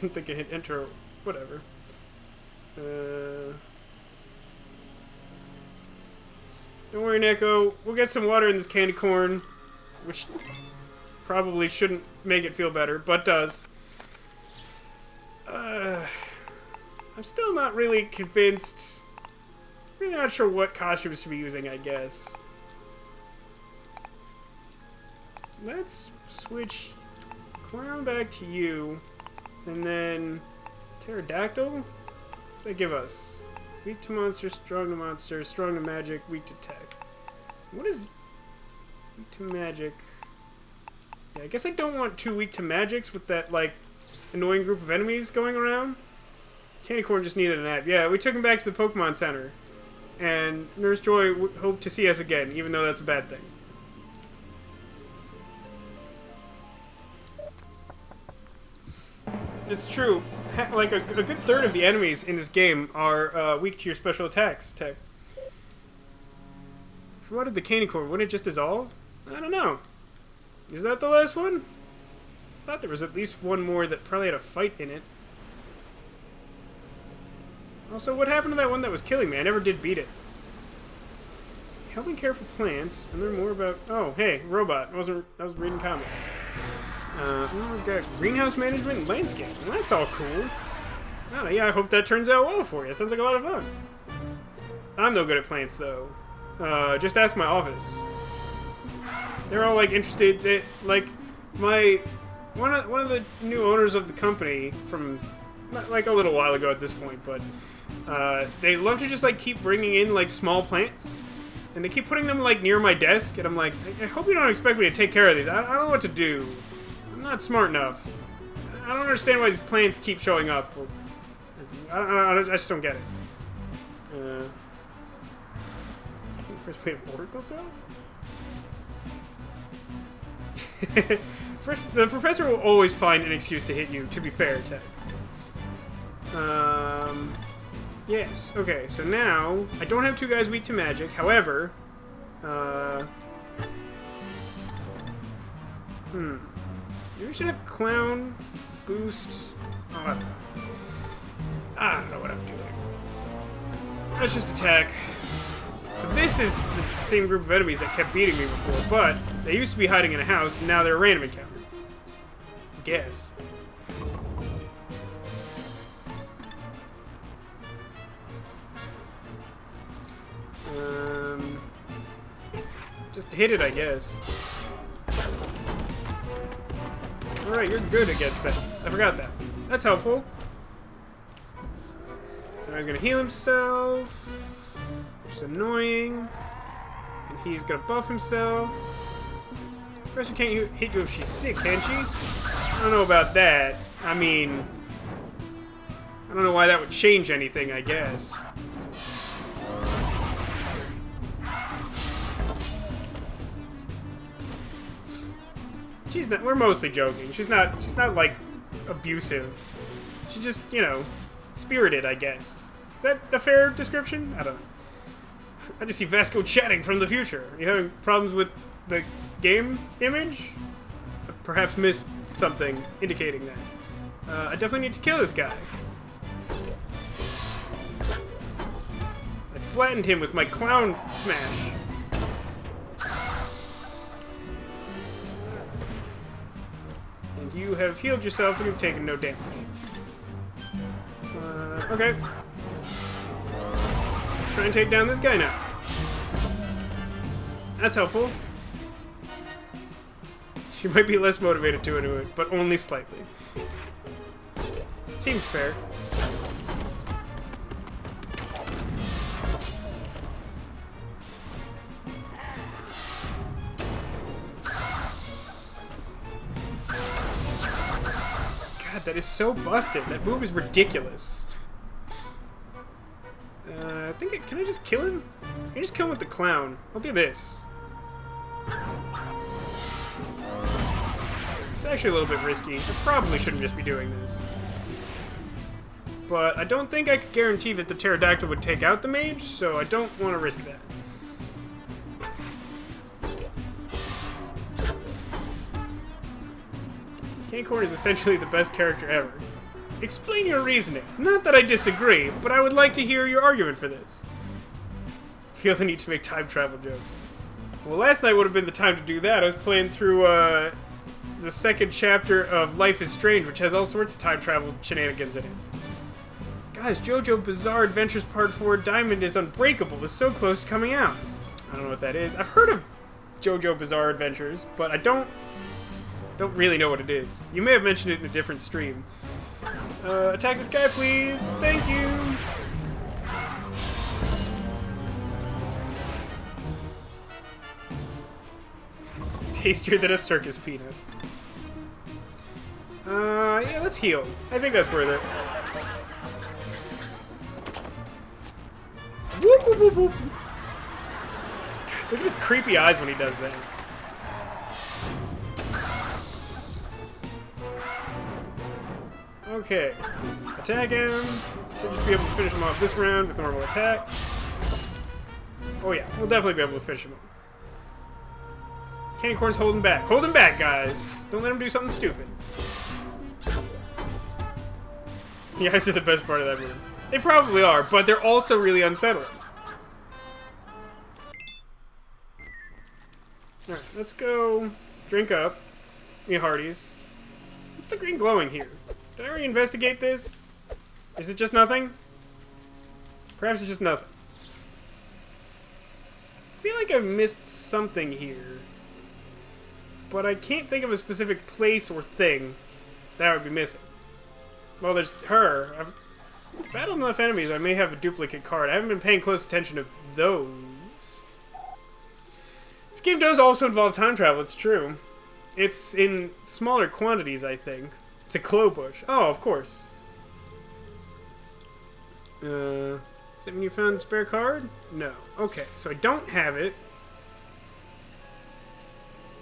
Didn't think I hit enter. Whatever. Don't worry, Neko. We'll get some water in this candy corn, which probably shouldn't make it feel better, but does. I'm still not really convinced. Really not sure what costumes to be using, I guess. Let's switch Clown back to you, and then Pterodactyl? What does that give us? Weak to monsters, strong to monsters, strong to magic, weak to tech. What is weak to magic? Yeah, I guess I don't want two weak to magics with that, like, annoying group of enemies going around. Candy Corn just needed a nap. Yeah, we took him back to the Pokemon Center. And Nurse Joy hoped to see us again, even though that's a bad thing. It's true. Like, a good third of the enemies in this game are weak to your special attacks, Tech. What did the Candy Corn? Wouldn't it just dissolve? I don't know. Is that the last one? I thought there was at least one more that probably had a fight in it. Also, what happened to that one that was killing me? I never did beat it. Helping care for plants, and learn more about... Oh, hey, robot. I was reading comments. We've got greenhouse management and landscape. Well, that's all cool. Oh, yeah, I hope that turns out well for you. Sounds like a lot of fun. I'm no good at plants, though. Just ask my office. They're all, like, interested. They, like, one of the new owners of the company from, like, a little while ago at this point, but they love to just, like, keep bringing in, like, small plants, and they keep putting them, like, near my desk, and I'm like, I hope you don't expect me to take care of these. I don't know what to do. I'm not smart enough. I don't understand why these plants keep showing up. I just don't get it. First we have oracle cells? First, the professor will always find an excuse to hit you, to be fair, Ted. Yes, okay, so now, I don't have two guys weak to magic, however, maybe we should have clown, boost, oh, I don't know what I'm doing. Let's just attack. So this is the same group of enemies that kept beating me before, but they used to be hiding in a house, and now they're a random encounter. I guess. Just hit it, I guess. Alright, you're good against that. I forgot that. That's helpful. So now he's gonna heal himself, which is annoying. And he's gonna buff himself. Professor can't hit you if she's sick, can she? I don't know about that. I mean, I don't know why that would change anything, I guess. She's not, we're mostly joking. She's not like abusive. She's just, you know, spirited, I guess. Is that a fair description? I don't know. I just see Vasco chatting from the future. Are you having problems with the game image? I perhaps missed something indicating that. I definitely need to kill this guy. I flattened him with my clown smash. And you have healed yourself and you've taken no damage. Okay. Let's try and take down this guy now. That's helpful. She might be less motivated to do it, but only slightly. Seems fair. God, that is so busted. That move is ridiculous. I think can I just kill him? I can just kill him with the clown. I'll do this. It's actually a little bit risky. I probably shouldn't just be doing this. But I don't think I could guarantee that the pterodactyl would take out the mage, so I don't want to risk that. Candy Corn is essentially the best character ever. Explain your reasoning. Not that I disagree, but I would like to hear your argument for this. Feel the need to make time travel jokes. Well, last night would have been the time to do that. I was playing through the second chapter of Life is Strange, which has all sorts of time travel shenanigans in it. Guys, JoJo Bizarre Adventures Part 4 Diamond is Unbreakable is so close to coming out. I don't know what that is. I've heard of JoJo Bizarre Adventures, but I don't really know what it is. You may have mentioned it in a different stream. Attack this guy, please. Thank you. Tastier than a circus peanut. Yeah, let's heal. I think that's worth it. Whoop, whoop, whoop, whoop. Look at his creepy eyes when he does that. Okay. Attack him. Should just be able to finish him off this round with normal attacks. Oh yeah, we'll definitely be able to finish him off. Candy corn's holding back. Hold him back, guys. Don't let him do something stupid. The eyes are the best part of that room. They probably are, but they're also really unsettling. Alright, let's go drink up. Me hearties. What's the green glowing here? Did I already investigate this? Is it just nothing? Perhaps it's just nothing. I feel like I've missed something here. But I can't think of a specific place or thing that I would be missing. Well, there's her. I've battled enough enemies, I may have a duplicate card. I haven't been paying close attention to those. This game does also involve time travel, it's true. It's in smaller quantities, I think. It's a glow bush. Oh, of course. Is that when you found the spare card? No. Okay, so I don't have it.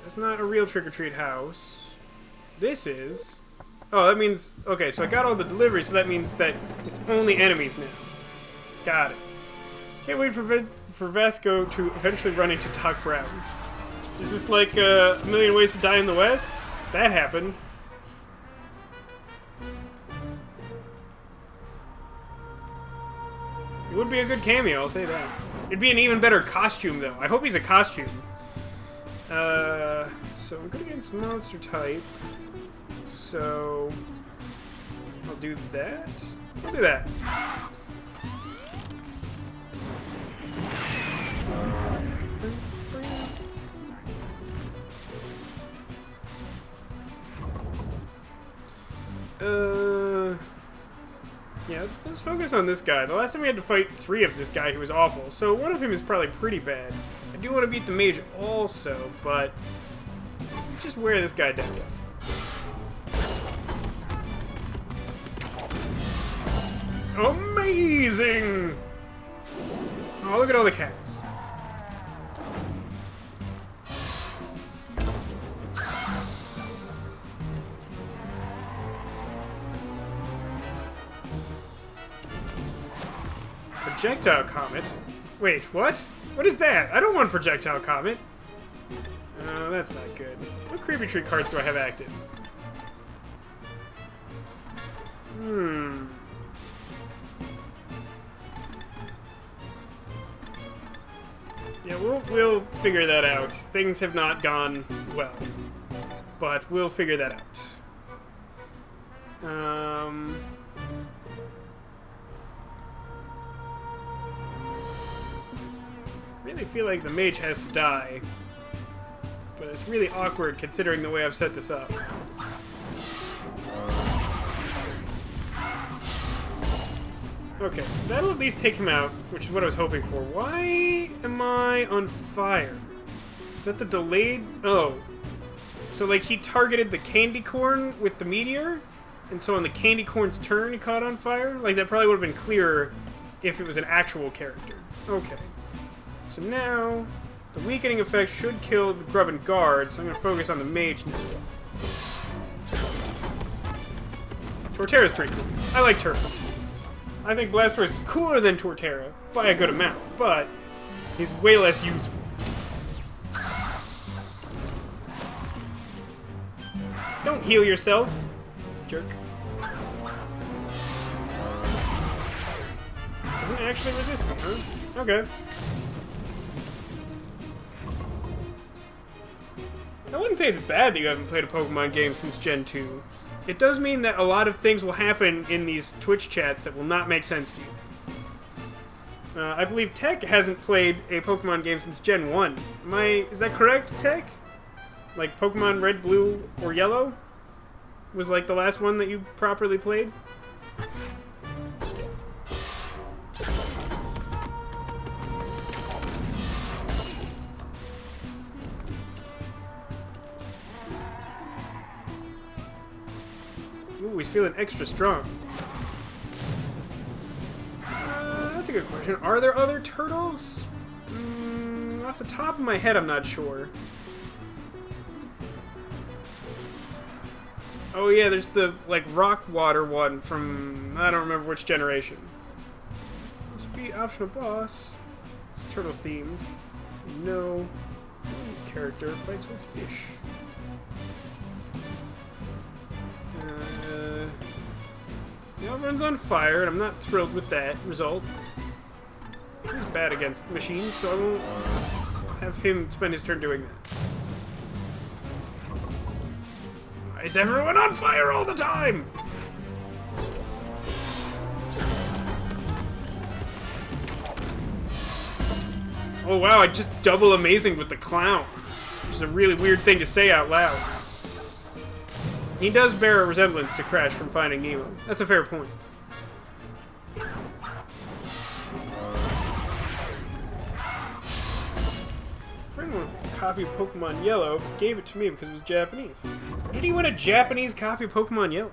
That's not a real trick-or-treat house. This is. Oh, that means... Okay, so I got all the deliveries, so that means that it's only enemies now. Got it. Can't wait for Vasco to eventually run into Doc Brown. Is this like A Million Ways to Die in the West? That happened. It would be a good cameo, I'll say that. It'd be an even better costume, though. I hope he's a costume. So I'm good against monster type. So I'll do that. I'll do that. Yeah, let's focus on this guy. The last time we had to fight 3 of this guy who was awful, so one of him is probably pretty bad. I do want to beat the mage also, but let's just wear this guy down. Amazing! Oh, look at all the cats. Projectile comet? Wait, what? What is that? I don't want projectile comet. Oh, that's not good. What creepy tree cards do I have active? Yeah, we'll figure that out. Things have not gone well, but we'll figure that out. Really feel like the mage has to die, but it's really awkward considering the way I've set this up. Okay, that'll at least take him out, which is what I was hoping for. Why am I on fire? Is that the delayed? Oh. So, like, he targeted the candy corn with the meteor, and so on the candy corn's turn, he caught on fire? Like, that probably would have been clearer if it was an actual character. Okay. So now, the weakening effect should kill the grub and guard, so I'm going to focus on the mage now. Torterra's pretty cool. I like turtles. I think Blastoise is cooler than Torterra, by a good amount, but he's way less useful. Don't heal yourself, jerk. doesn't actually resist me, huh? Okay. I wouldn't say it's bad that you haven't played a Pokemon game since Gen 2. It does mean that a lot of things will happen in these Twitch chats that will not make sense to you. I believe Tech hasn't played a Pokemon game since Gen 1. Is that correct, Tech? Like Pokemon Red, Blue, or Yellow? Was like the last one that you properly played? Ooh, he's feeling extra strong. That's a good question. Are there other turtles? Off the top of my head, I'm not sure. Oh yeah, there's the, like, rock water one from, I don't remember which generation. This would be optional boss. It's turtle themed. No. Character fights with fish. Now runs on fire, and I'm not thrilled with that result. He's bad against machines, so I won't have him spend his turn doing that. Why is everyone on fire all the time? Oh wow, I just double amazing with the clown. Which is a really weird thing to say out loud. He does bear a resemblance to Crash from Finding Nemo. That's a fair point. Friend wanted a copy of Pokemon Yellow, gave it to me because it was Japanese. Why did he want a Japanese copy of Pokemon Yellow?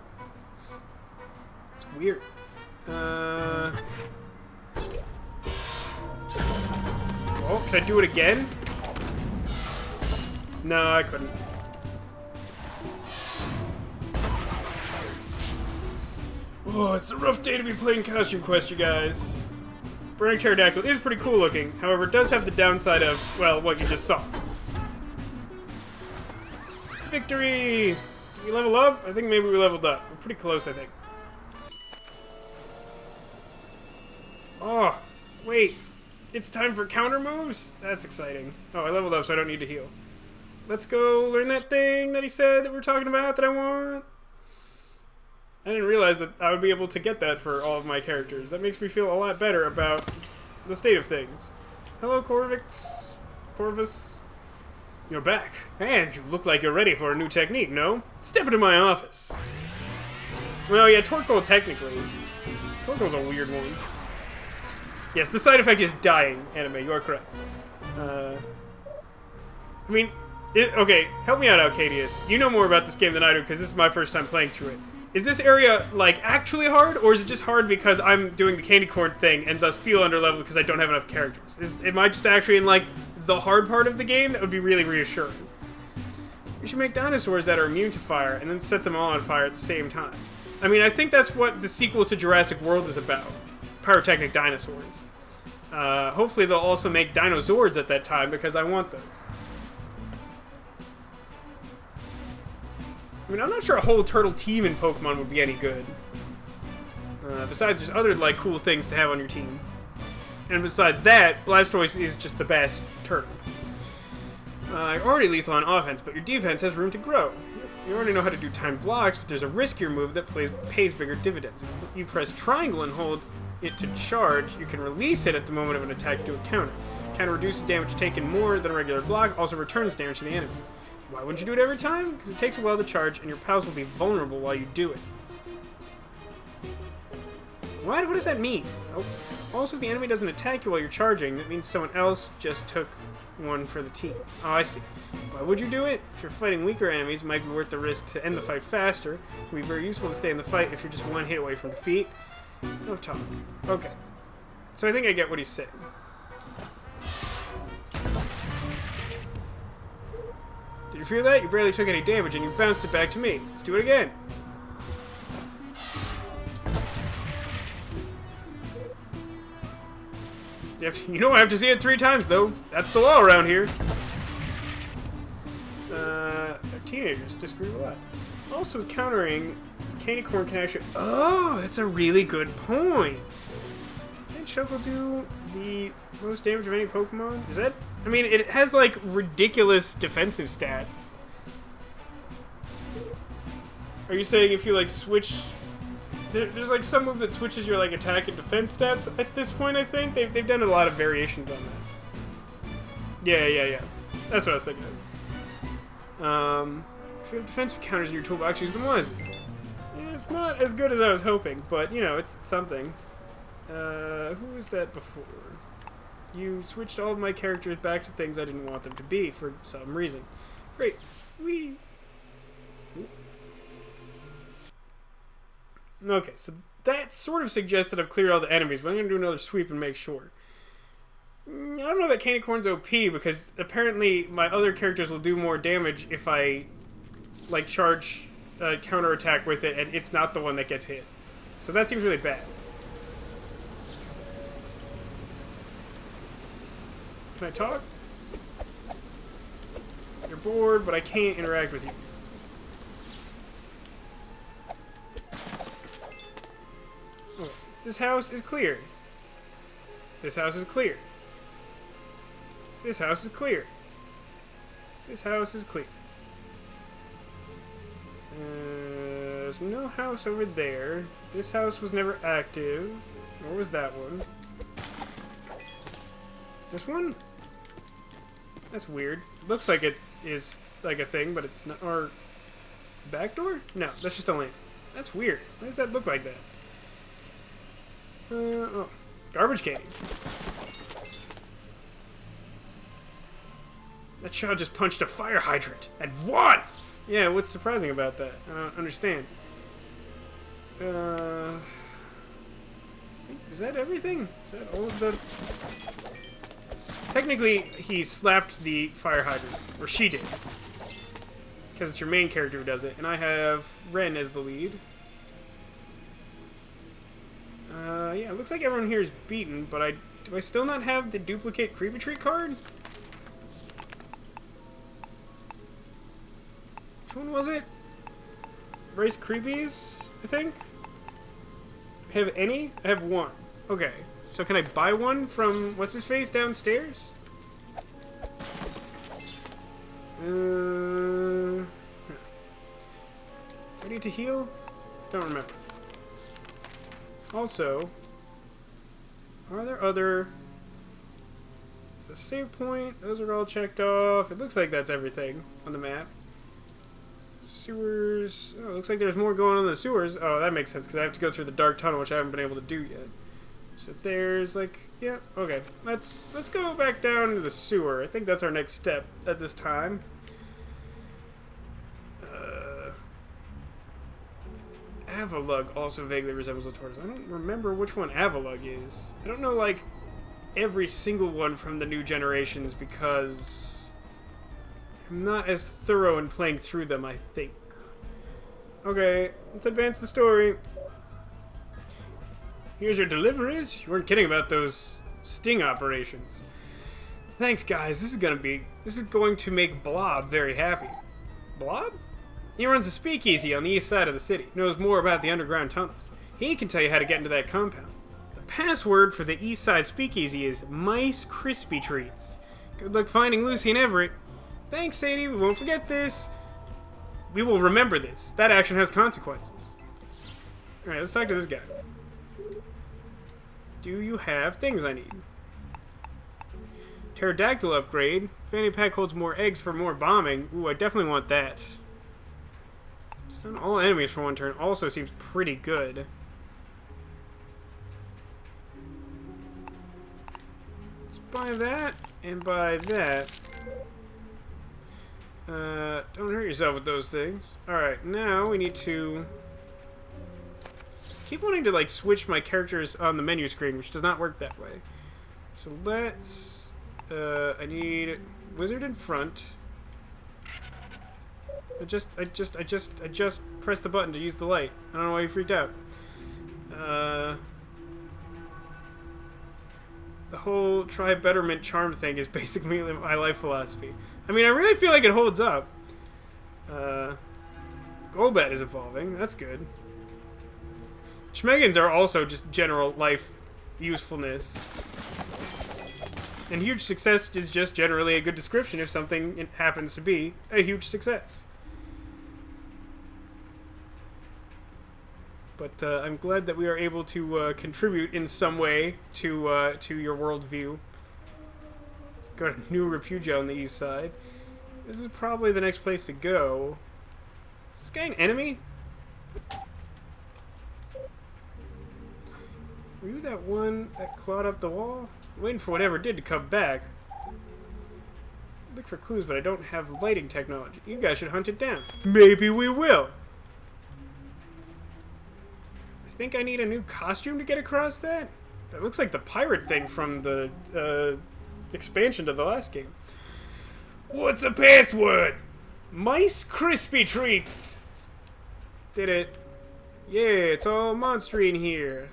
It's weird. Oh, can I do it again? No, I couldn't. Oh, it's a rough day to be playing Costume Quest, you guys. Burning Pterodactyl is pretty cool looking, however, it does have the downside of, well, what you just saw. Victory! Did we level up? I think maybe we leveled up. We're pretty close, I think. Oh, wait. It's time for counter moves? That's exciting. Oh, I leveled up, so I don't need to heal. Let's go learn that thing that he said that we're talking about that I want. I didn't realize that I would be able to get that for all of my characters. That makes me feel a lot better about the state of things. Hello, Corvus. You're back. And you look like you're ready for a new technique, no? Step into my office. Well, yeah, Torkoal technically. Torkoal's a weird one. Yes, the side effect is dying, anime. You're correct. I mean, okay, help me out, Alcadius. You know more about this game than I do, because this is my first time playing through it. Is this area, like, actually hard, or is it just hard because I'm doing the candy corn thing and thus feel underleveled because I don't have enough characters? Am I just actually in, like, the hard part of the game? That would be really reassuring. You should make dinosaurs that are immune to fire and then set them all on fire at the same time. I mean, I think that's what the sequel to Jurassic World is about. Pyrotechnic dinosaurs. Hopefully they'll also make dinosaurs at that time because I want those. I mean, I'm not sure a whole turtle team in Pokemon would be any good. Besides, there's other, like, cool things to have on your team. And besides that, Blastoise is just the best turtle. You're already lethal on offense, but your defense has room to grow. You already know how to do timed blocks, but there's a riskier move that pays bigger dividends. If you press triangle and hold it to charge, you can release it at the moment of an attack to do a counter. Counter reduces damage taken more than a regular block, also returns damage to the enemy. Why wouldn't you do it every time? Because it takes a while to charge, and your pals will be vulnerable while you do it. What? What does that mean? Oh. Also, if the enemy doesn't attack you while you're charging, that means someone else just took one for the team. Oh, I see. Why would you do it? If you're fighting weaker enemies, it might be worth the risk to end the fight faster. It would be very useful to stay in the fight if you're just one hit away from defeat. No talk. Okay. So I think I get what he's saying. Did you feel that? You barely took any damage and you bounced it back to me. Let's do it again. You know I have to see it 3 times, though. That's the law around here. Teenagers disagree with that. Also, with countering, candy corn can actually... Oh, that's a really good point. Can't Choco do the most damage of any Pokemon? Is that... I mean, it has, like, ridiculous defensive stats. Are you saying if you, like, switch... There's, like, some move that switches your, like, attack and defense stats at this point, I think? They've done a lot of variations on that. Yeah. That's what I was thinking of. If you have defensive counters in your toolbox, use them wisely. Yeah, it's not as good as I was hoping, but, you know, it's something. Who was that before? You switched all of my characters back to things I didn't want them to be for some reason. Great. Whee! Okay, so that sort of suggests that I've cleared all the enemies, but I'm going to do another sweep and make sure. I don't know that Candy Corn's OP, because apparently my other characters will do more damage if I, like, charge a counterattack with it, and it's not the one that gets hit. So that seems really bad. Can I talk? You're bored, but I can't interact with you. Oh, this house is clear. This house is clear. This house is clear. This house is clear. There's no house over there. This house was never active. Nor was that one. Is this one? That's weird. It looks like it is like a thing, but it's not. Or back door? No, that's just a lamp. That's weird. Why does that look like that? Oh, garbage can. That child just punched a fire hydrant and won! Yeah, what's surprising about that? I don't understand. Is that everything? Is that all of the... Technically, he slapped the fire hydrant. Or she did. Because it's your main character who does it. And I have Ren as the lead. Yeah, it looks like everyone here is beaten, but do I still not have the duplicate Creepy Tree card? Which one was it? Race Creepies, I think? Have any? I have one. Okay, so can I buy one from what's-his-face downstairs? Do I need to heal? Don't remember. Also, are there other... Is the save point? Those are all checked off. It looks like that's everything on the map. Sewers. Oh, looks like there's more going on in the sewers. Oh, that makes sense, because I have to go through the dark tunnel, which I haven't been able to do yet. So there's, like... Yeah, okay. Let's go back down to the sewer. I think that's our next step at this time. Avalug also vaguely resembles a tortoise. I don't remember which one Avalug is. I don't know, like, every single one from the new generations because I'm not as thorough in playing through them, I think. Okay, let's advance the story. Here's your deliveries. You weren't kidding about those sting operations. Thanks, guys. This is going to make Blob very happy. Blob? He runs a speakeasy on the east side of the city, knows more about the underground tunnels. He can tell you how to get into that compound. The password for the east side speakeasy is Mice Crispy Treats. Good luck finding Lucy and Everett. Thanks, Sadie. We won't forget this. We will remember this. That action has consequences. Alright, let's talk to this guy. Do you have things I need? Pterodactyl upgrade. Fanny pack holds more eggs for more bombing. Ooh, I definitely want that. Stun all enemies for one turn also seems pretty good. Let's buy that and buy that. Don't hurt yourself with those things. Alright, now we need to... keep wanting to, like, switch my characters on the menu screen, which does not work that way. So let's... I need Wizard in front. I just pressed the button to use the light. I don't know why you freaked out. The whole try betterment charm thing is basically my life philosophy. I mean, I really feel like it holds up. Golbat is evolving. That's good. Schmeggins are also just general life, usefulness. And huge success is just generally a good description if something happens to be a huge success. But I'm glad that we are able to contribute in some way to your worldview. Got a new refugia on the east side. This is probably the next place to go. Is this guy an enemy? Were you that one that clawed up the wall? I'm waiting for whatever it did to come back. Look for clues, but I don't have lighting technology. You guys should hunt it down. Maybe we will. I think I need a new costume to get across that. That looks like the pirate thing from the expansion to the last game. What's the password? Mice crispy treats. Did it. Yeah, it's all monstery in here.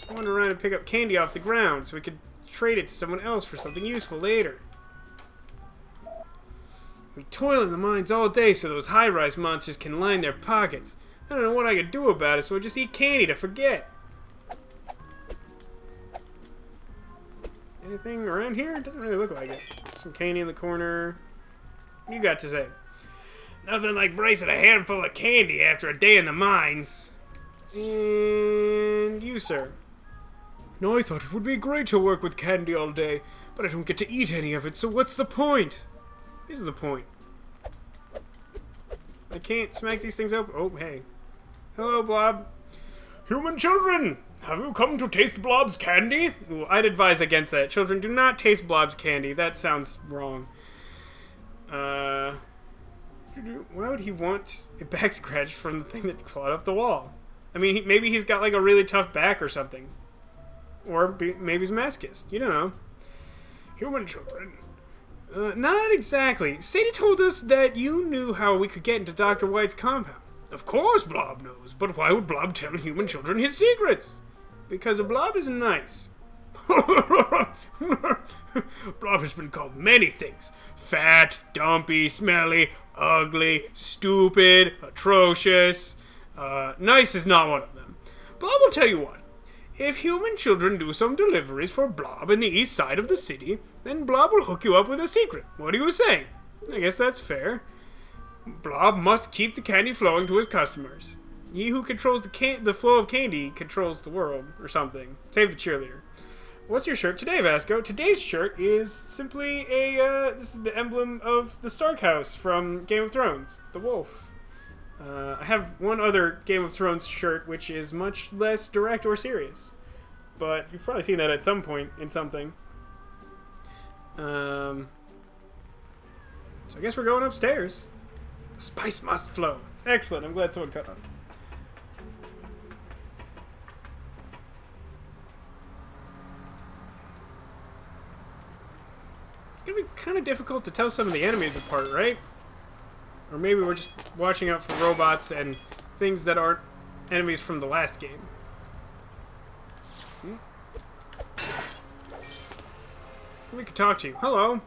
I wander around and pick up candy off the ground so we could trade it to someone else for something useful later. We toil in the mines all day so those high-rise monsters can line their pockets. I don't know what I could do about it, so I just eat candy to forget. Anything around here? It doesn't really look like it. Some candy in the corner. What you got to say? Nothing like bracing a handful of candy after a day in the mines. And you, sir? No, I thought it would be great to work with candy all day, but I don't get to eat any of it, so what's the point? This is the point. I can't smack these things open. Oh, hey. Hello, Blob. Human children! Have you come to taste Blob's candy? Ooh, I'd advise against that. Children, do not taste Blob's candy. That sounds wrong. Why would he want a back scratch from the thing that clawed up the wall? I mean, maybe he's got like a really tough back or something. Or maybe he's a masochist. You don't know. Human children. Not exactly. Sadie told us that you knew how we could get into Dr. White's compound. Of course Blob knows, but why would Blob tell human children his secrets? Because a Blob isn't nice. Blob has been called many things. Fat, dumpy, smelly, ugly, stupid, atrocious. Nice is not one of them. Blob will tell you what. If human children do some deliveries for Blob in the east side of the city, then Blob will hook you up with a secret. What do you say? I guess that's fair. Blob must keep the candy flowing to his customers. He who controls the flow of candy controls the world, or something. Save the cheerleader. What's your shirt today, Vasco? Today's shirt is simply this is the emblem of the Stark House from Game of Thrones. It's the wolf. I have one other Game of Thrones shirt, which is much less direct or serious. But you've probably seen that at some point in something. So I guess we're going upstairs. The spice must flow. Excellent. I'm glad someone cut on. It's going to be kind of difficult to tell some of the enemies apart, right? Or maybe we're just watching out for robots and things that aren't enemies from the last game. We could talk to you. Hello.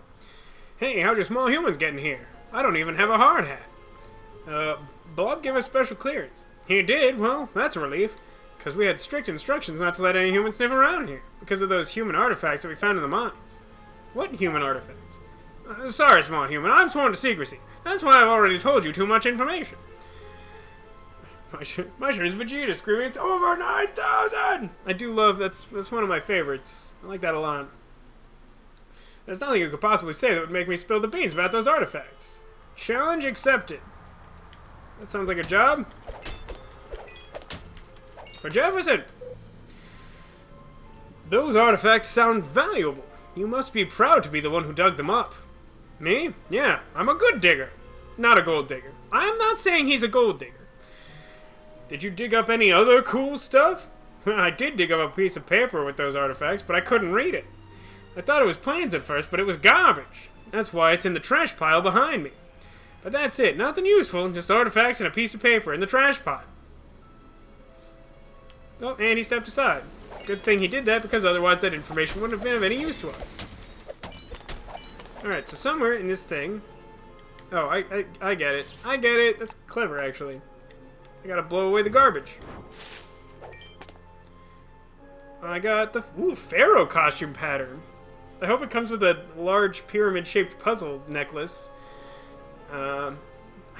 Hey, how'd your small humans get in here? I don't even have a hard hat. Blob gave us special clearance. He did? Well, that's a relief. Because we had strict instructions not to let any humans sniff around here. Because of those human artifacts that we found in the mines. What human artifacts? Sorry, small human. I'm sworn to secrecy. That's why I've already told you too much information. My shirt is Vegeta screaming, it's over 9,000! I do love, that's one of my favorites. I like that a lot. There's nothing you could possibly say that would make me spill the beans about those artifacts. Challenge accepted. That sounds like a job. For Jefferson! Those artifacts sound valuable. You must be proud to be the one who dug them up. Me? Yeah, I'm a good digger. Not a gold digger. I'm not saying he's a gold digger. Did you dig up any other cool stuff? Well, I did dig up a piece of paper with those artifacts, but I couldn't read it. I thought it was plans at first, but it was garbage. That's why it's in the trash pile behind me. But that's it. Nothing useful, just artifacts and a piece of paper in the trash pile. Oh, and he stepped aside. Good thing he did that, because otherwise that information wouldn't have been of any use to us. Alright, so somewhere in this thing... Oh, I get it. I get it. That's clever, actually. I gotta blow away the garbage. I got the pharaoh costume pattern. I hope it comes with a large pyramid-shaped puzzle necklace. I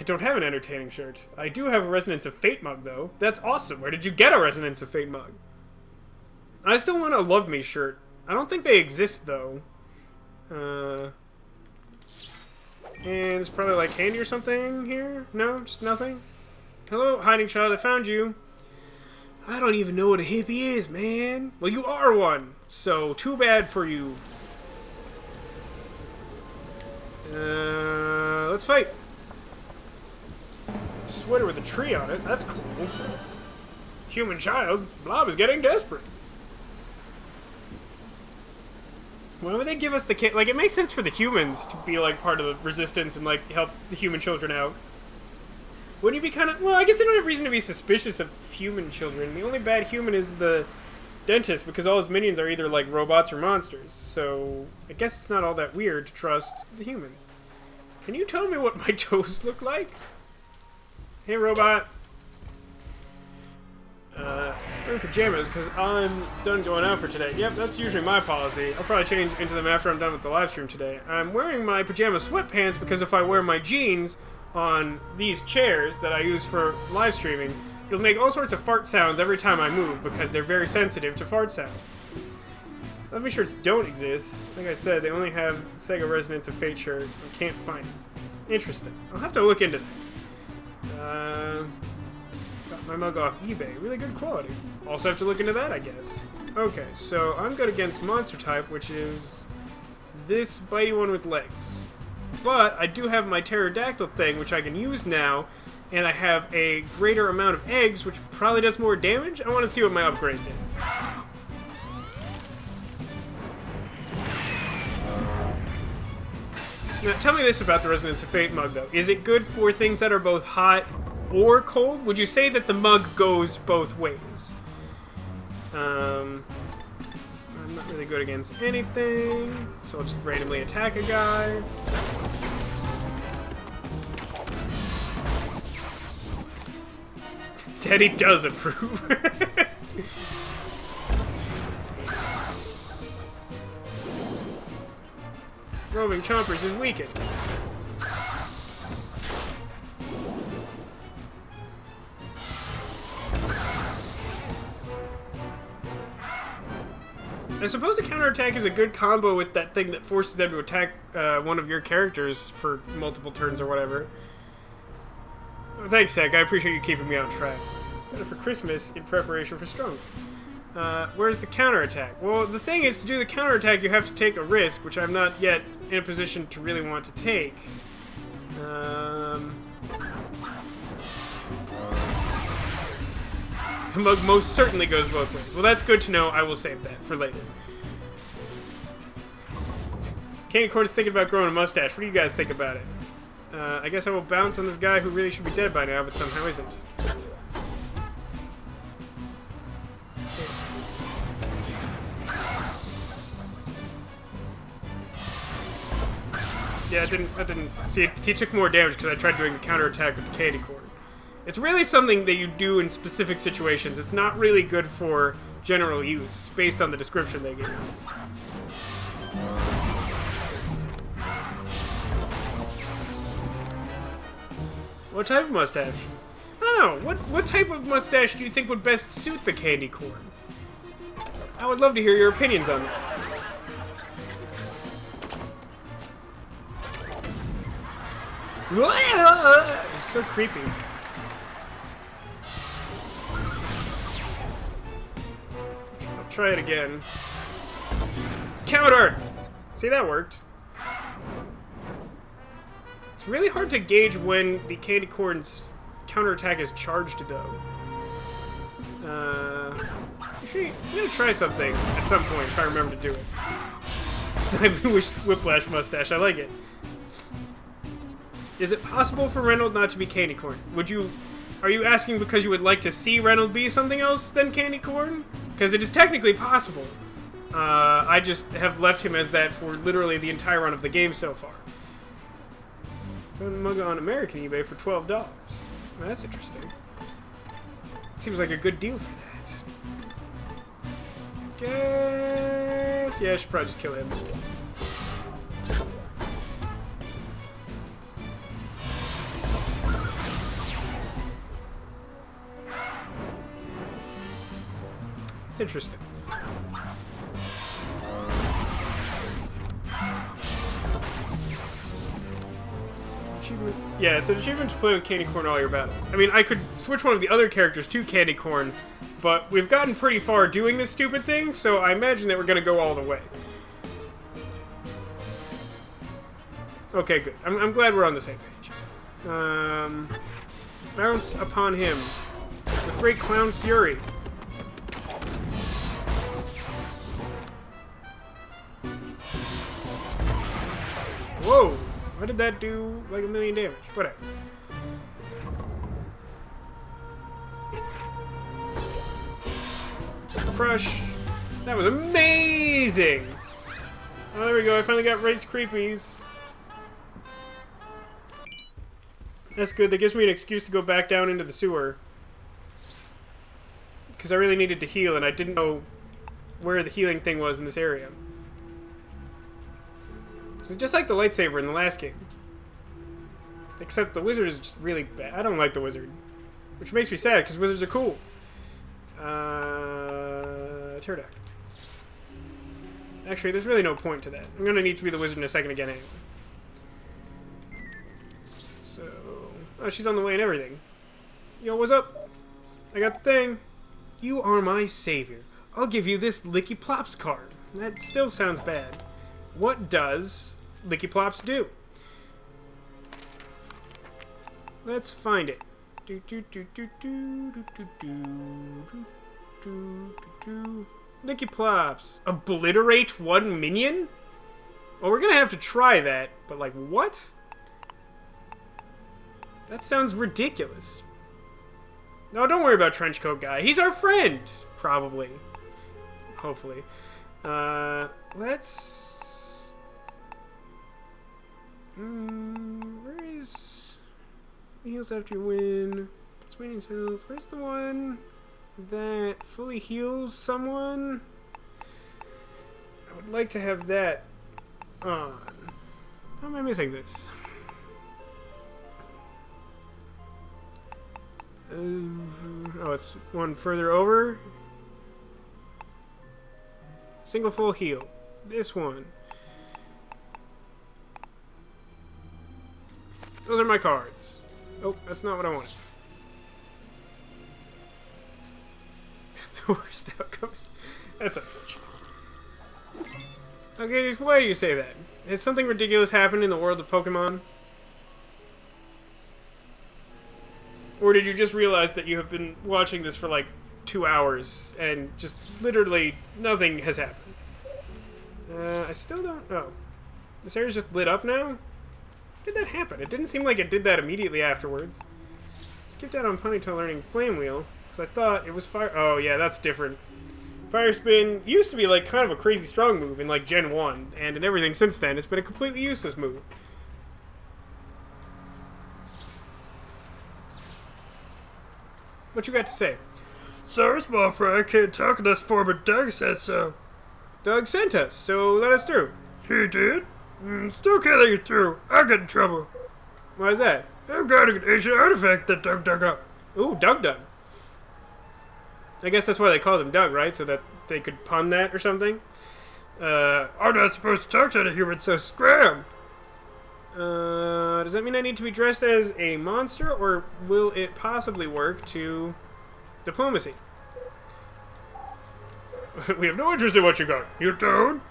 don't have an entertaining shirt. I do have a Resonance of Fate mug, though. That's awesome. Where did you get a Resonance of Fate mug? I still want a Love Me shirt. I don't think they exist, though. And it's probably like candy or something here? No? Just nothing? Hello, hiding child. I found you. I don't even know what a hippie is, man. Well, you are one. So, too bad for you. Let's fight. Sweater with a tree on it. That's cool. Human child. Blob is getting desperate. Why would they give us the kid? Like, it makes sense for the humans to be, like, part of the resistance and, like, help the human children out. Wouldn't you be kind of... Well, I guess they don't have reason to be suspicious of human children. The only bad human is the dentist, because all his minions are either, like, robots or monsters. So, I guess it's not all that weird to trust the humans. Can you tell me what my toes look like? Hey, robot. I'm in pajamas because I'm done going out for today. Yep, that's usually my policy. I'll probably change into them after I'm done with the live stream today. I'm wearing my pajama sweatpants because if I wear my jeans on these chairs that I use for live streaming, it'll make all sorts of fart sounds every time I move because they're very sensitive to fart sounds. Love Me shirts don't exist. Like I said, they only have Sega Resonance of Fate shirt. I can't find it. Interesting. I'll have to look into that. Got my mug off eBay. Really good quality. Also have to look into that, I guess. Okay, so I'm good against monster type, which is this bitey one with legs. But I do have my pterodactyl thing, which I can use now, and I have a greater amount of eggs, which probably does more damage. I want to see what my upgrade did. Now, tell me this about the Resonance of Fate mug, though. Is it good for things that are both hot or cold? Would you say that the mug goes both ways? I'm not really good against anything, so I'll just randomly attack a guy. Daddy does approve. Roving Chompers is weakened. I suppose the counterattack is a good combo with that thing that forces them to attack one of your characters for multiple turns or whatever. Oh, thanks, Tech. I appreciate you keeping me on track. Better for Christmas in preparation for Strong. Where's the counterattack? Well, the thing is, to do the counterattack, you have to take a risk, which I'm not yet in a position to really want to take. The mug most certainly goes both ways. Well, that's good to know. I will save that for later. Candy Corn is thinking about growing a mustache. What do you guys think about it? I guess I will bounce on this guy who really should be dead by now, but somehow isn't. Yeah, I didn't see it. He took more damage because I tried doing the counterattack with the candy corn. It's really something that you do in specific situations. It's not really good for general use, based on the description they give. What type of mustache? I don't know. What type of mustache do you think would best suit the candy corn? I would love to hear your opinions on this. It's so creepy. I'll try it again. Counter! See, that worked. It's really hard to gauge when the candy corn's counterattack is charged, though. Actually, I'm gonna try something at some point if I remember to do it. Snively Whiplash mustache, I like it. Is it possible for Reynold not to be candy corn? Are you asking because you would like to see Reynold be something else than candy corn? Because it is technically possible. I just have left him as that for literally the entire run of the game so far. Mug on American eBay for $12. Well, that's interesting. Seems like a good deal for that. guess... Yeah, I should probably just kill him. It's interesting. Yeah, it's an achievement to play with candy corn all your battles. I mean, I could switch one of the other characters to candy corn, but we've gotten pretty far doing this stupid thing, so I imagine that we're going to go all the way. Okay, good. I'm glad we're on the same page. Bounce upon him with great clown fury. Whoa! Why did that do like 1,000,000 damage? Whatever. Crush. That was amazing! Oh, there we go. I finally got race creepies. That's good. That gives me an excuse to go back down into the sewer. Because I really needed to heal, and I didn't know where the healing thing was in this area. It's just like the lightsaber in the last game. Except the wizard is just really bad. I don't like the wizard. Which makes me sad, because wizards are cool. Pterodactyl. Actually, there's really no point to that. I'm going to need to be the wizard in a second again anyway. So... Oh, she's on the way and everything. Yo, what's up? I got the thing. You are my savior. I'll give you this Licky Plops card. That still sounds bad. What does Licky Plops do? Let's find it. Licky Plops. Obliterate one minion? Well, we're gonna have to try that, but like, what? That sounds ridiculous. No, don't worry about Trenchcoat Guy. He's our friend! Probably. Hopefully. Let's... where is... Heals after you win. Gets maintenance health. Where's the one that fully heals someone? I would like to have that on. How am I missing this? Oh, it's one further over. Single full heal. This one. Those are my cards. Oh, that's not what I wanted. The worst outcomes. That's unfortunate. Okay, why do you say that? Has something ridiculous happened in the world of Pokemon? Or did you just realize that you have been watching this for like 2 hours and just literally nothing has happened? I still don't... Oh. This area's just lit up now? How did that happen? It didn't seem like it did that immediately afterwards. Skipped out on Ponytail learning Flame Wheel, because I thought it was fire... Oh, yeah, that's different. Fire Spin used to be like kind of a crazy strong move in like Gen 1, and in everything since then, it's been a completely useless move. What you got to say? Sorry, small fry, I can't talk in this form, but Doug said so. Doug sent us, so let us through. He did? Still can't let you through. I'll get in trouble. Why is that? I'm guarding an ancient artifact that Doug dug up. Ooh, Doug. I guess that's why they called him Doug, right? So that they could pun that or something? I'm not supposed to talk to the human, so scram! Does that mean I need to be dressed as a monster, or will it possibly work to diplomacy? We have no interest in what you got. You don't?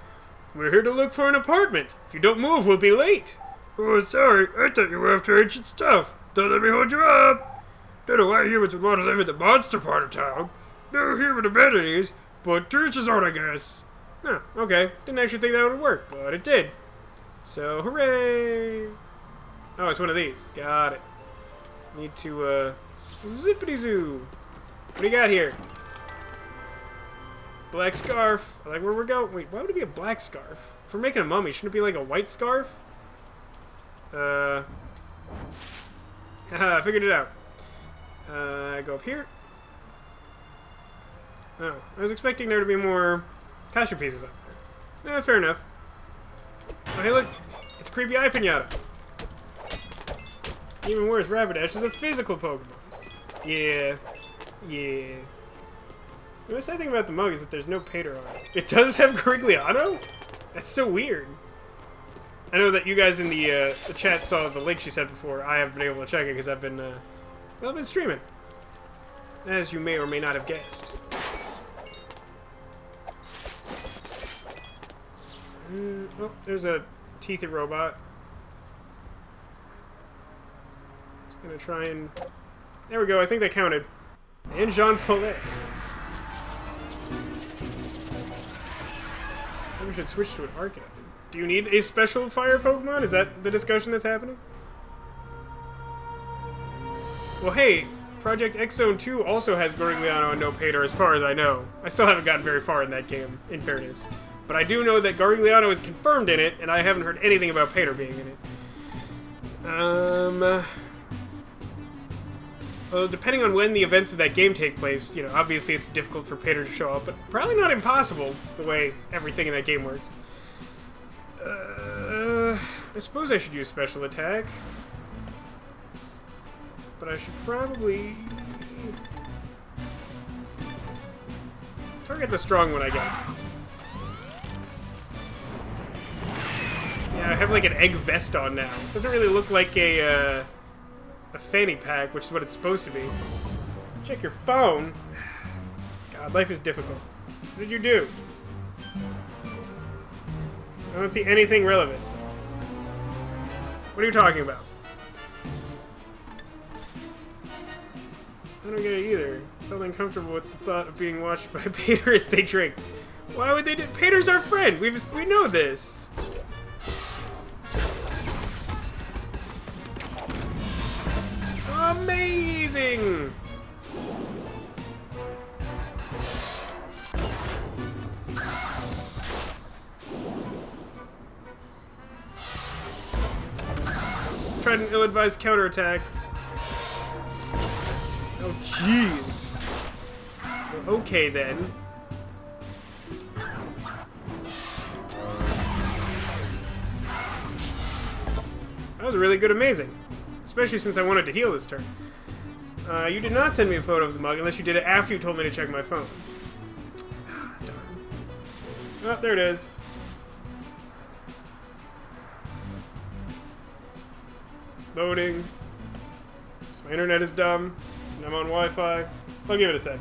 We're here to look for an apartment. If you don't move, we'll be late. Oh, sorry. I thought you were after ancient stuff. Don't let me hold you up. Don't know why humans would want to live in the monster part of town. No human amenities, but teach his own, I guess. Oh, okay. Didn't actually think that would work, but it did. So, hooray! Oh, it's one of these. Got it. Need to, zippity-zoo. What do you got here? Black scarf. I like where we're going. Wait, why would it be a black scarf? If we're making a mummy, shouldn't it be like a white scarf? Haha, I figured it out. Go up here. Oh, I was expecting there to be more Pasture pieces up there. Fair enough. Oh, hey, look. It's a creepy eye pinata. Even worse, Rapidash is a physical Pokemon. Yeah. Yeah. The most sad thing about the mug is that there's no Pater on it. It does have Grigliano? That's so weird. I know that you guys in the chat saw the link she sent before. I haven't been able to check it because I've been streaming. As you may or may not have guessed. Oh, there's a teethy robot. Just gonna try and... There we go, I think that counted. And Jean Paulet. Maybe we should switch to an Arcanine. Do you need a special fire Pokemon? Is that the discussion that's happening? Well, hey, Project X Zone 2 also has Gargliano and no Pater, as far as I know. I still haven't gotten very far in that game, in fairness. But I do know that Gargliano is confirmed in it, and I haven't heard anything about Pater being in it. Well, depending on when the events of that game take place, you know, obviously it's difficult for Pater to show up, but probably not impossible, the way everything in that game works. I suppose I should use special attack. But I should probably... target the strong one, I guess. Yeah, I have like an egg vest on now. It doesn't really look like a fanny pack, which is what it's supposed to be. Check your phone. God, life is difficult. What did you do? I don't see anything relevant. What are you talking about? I don't get it either. I felt uncomfortable with the thought of being watched by Pater as they drink. Why would they do? Pater's our friend. We know this. Amazing. Tried an ill-advised counterattack. Oh, jeez. Well, okay, then. That was really good amazing. Especially since I wanted to heal this turn. You did not send me a photo of the mug unless you did it after you told me to check my phone. Darn. Oh, there it is. Loading. So my internet is dumb, and I'm on Wi-Fi. I'll give it a sec.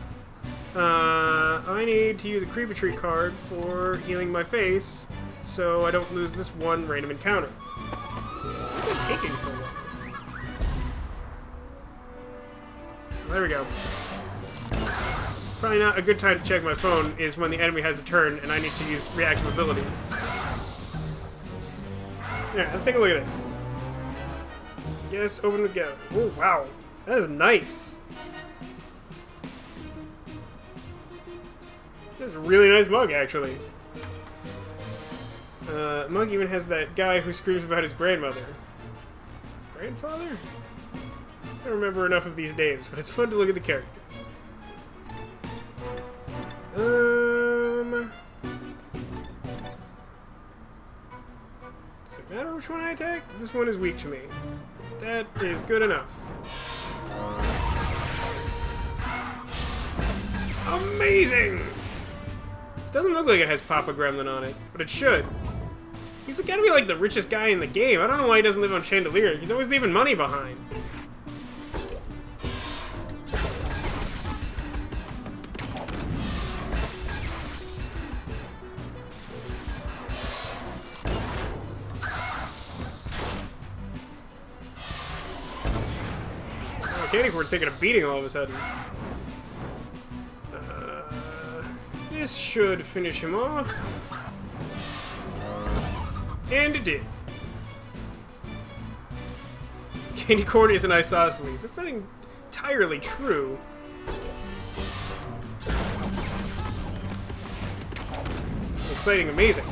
I need to use a Creepy Tree card for healing my face, so I don't lose this one random encounter. Why is it taking so long? There we go. Probably not a good time to check my phone is when the enemy has a turn and I need to use reactive abilities. Yeah, let's take a look at this. Yes, open together. Oh, wow. That is nice. That's a really nice mug, actually. Mug even has that guy who screams about his grandmother. Grandfather? I don't remember enough of these names, but it's fun to look at the characters. Does it matter which one I attack? This one is weak to me. That is good enough. Amazing! Doesn't look like it has Papa Gremlin on it, but it should. He's gotta be like the richest guy in the game. I don't know why he doesn't live on Chandelier. He's always leaving money behind. Candy Corn's taking a beating all of a sudden. This should finish him off. And it did. Candy Corn is an isosceles. That's not entirely true. Exciting, amazing.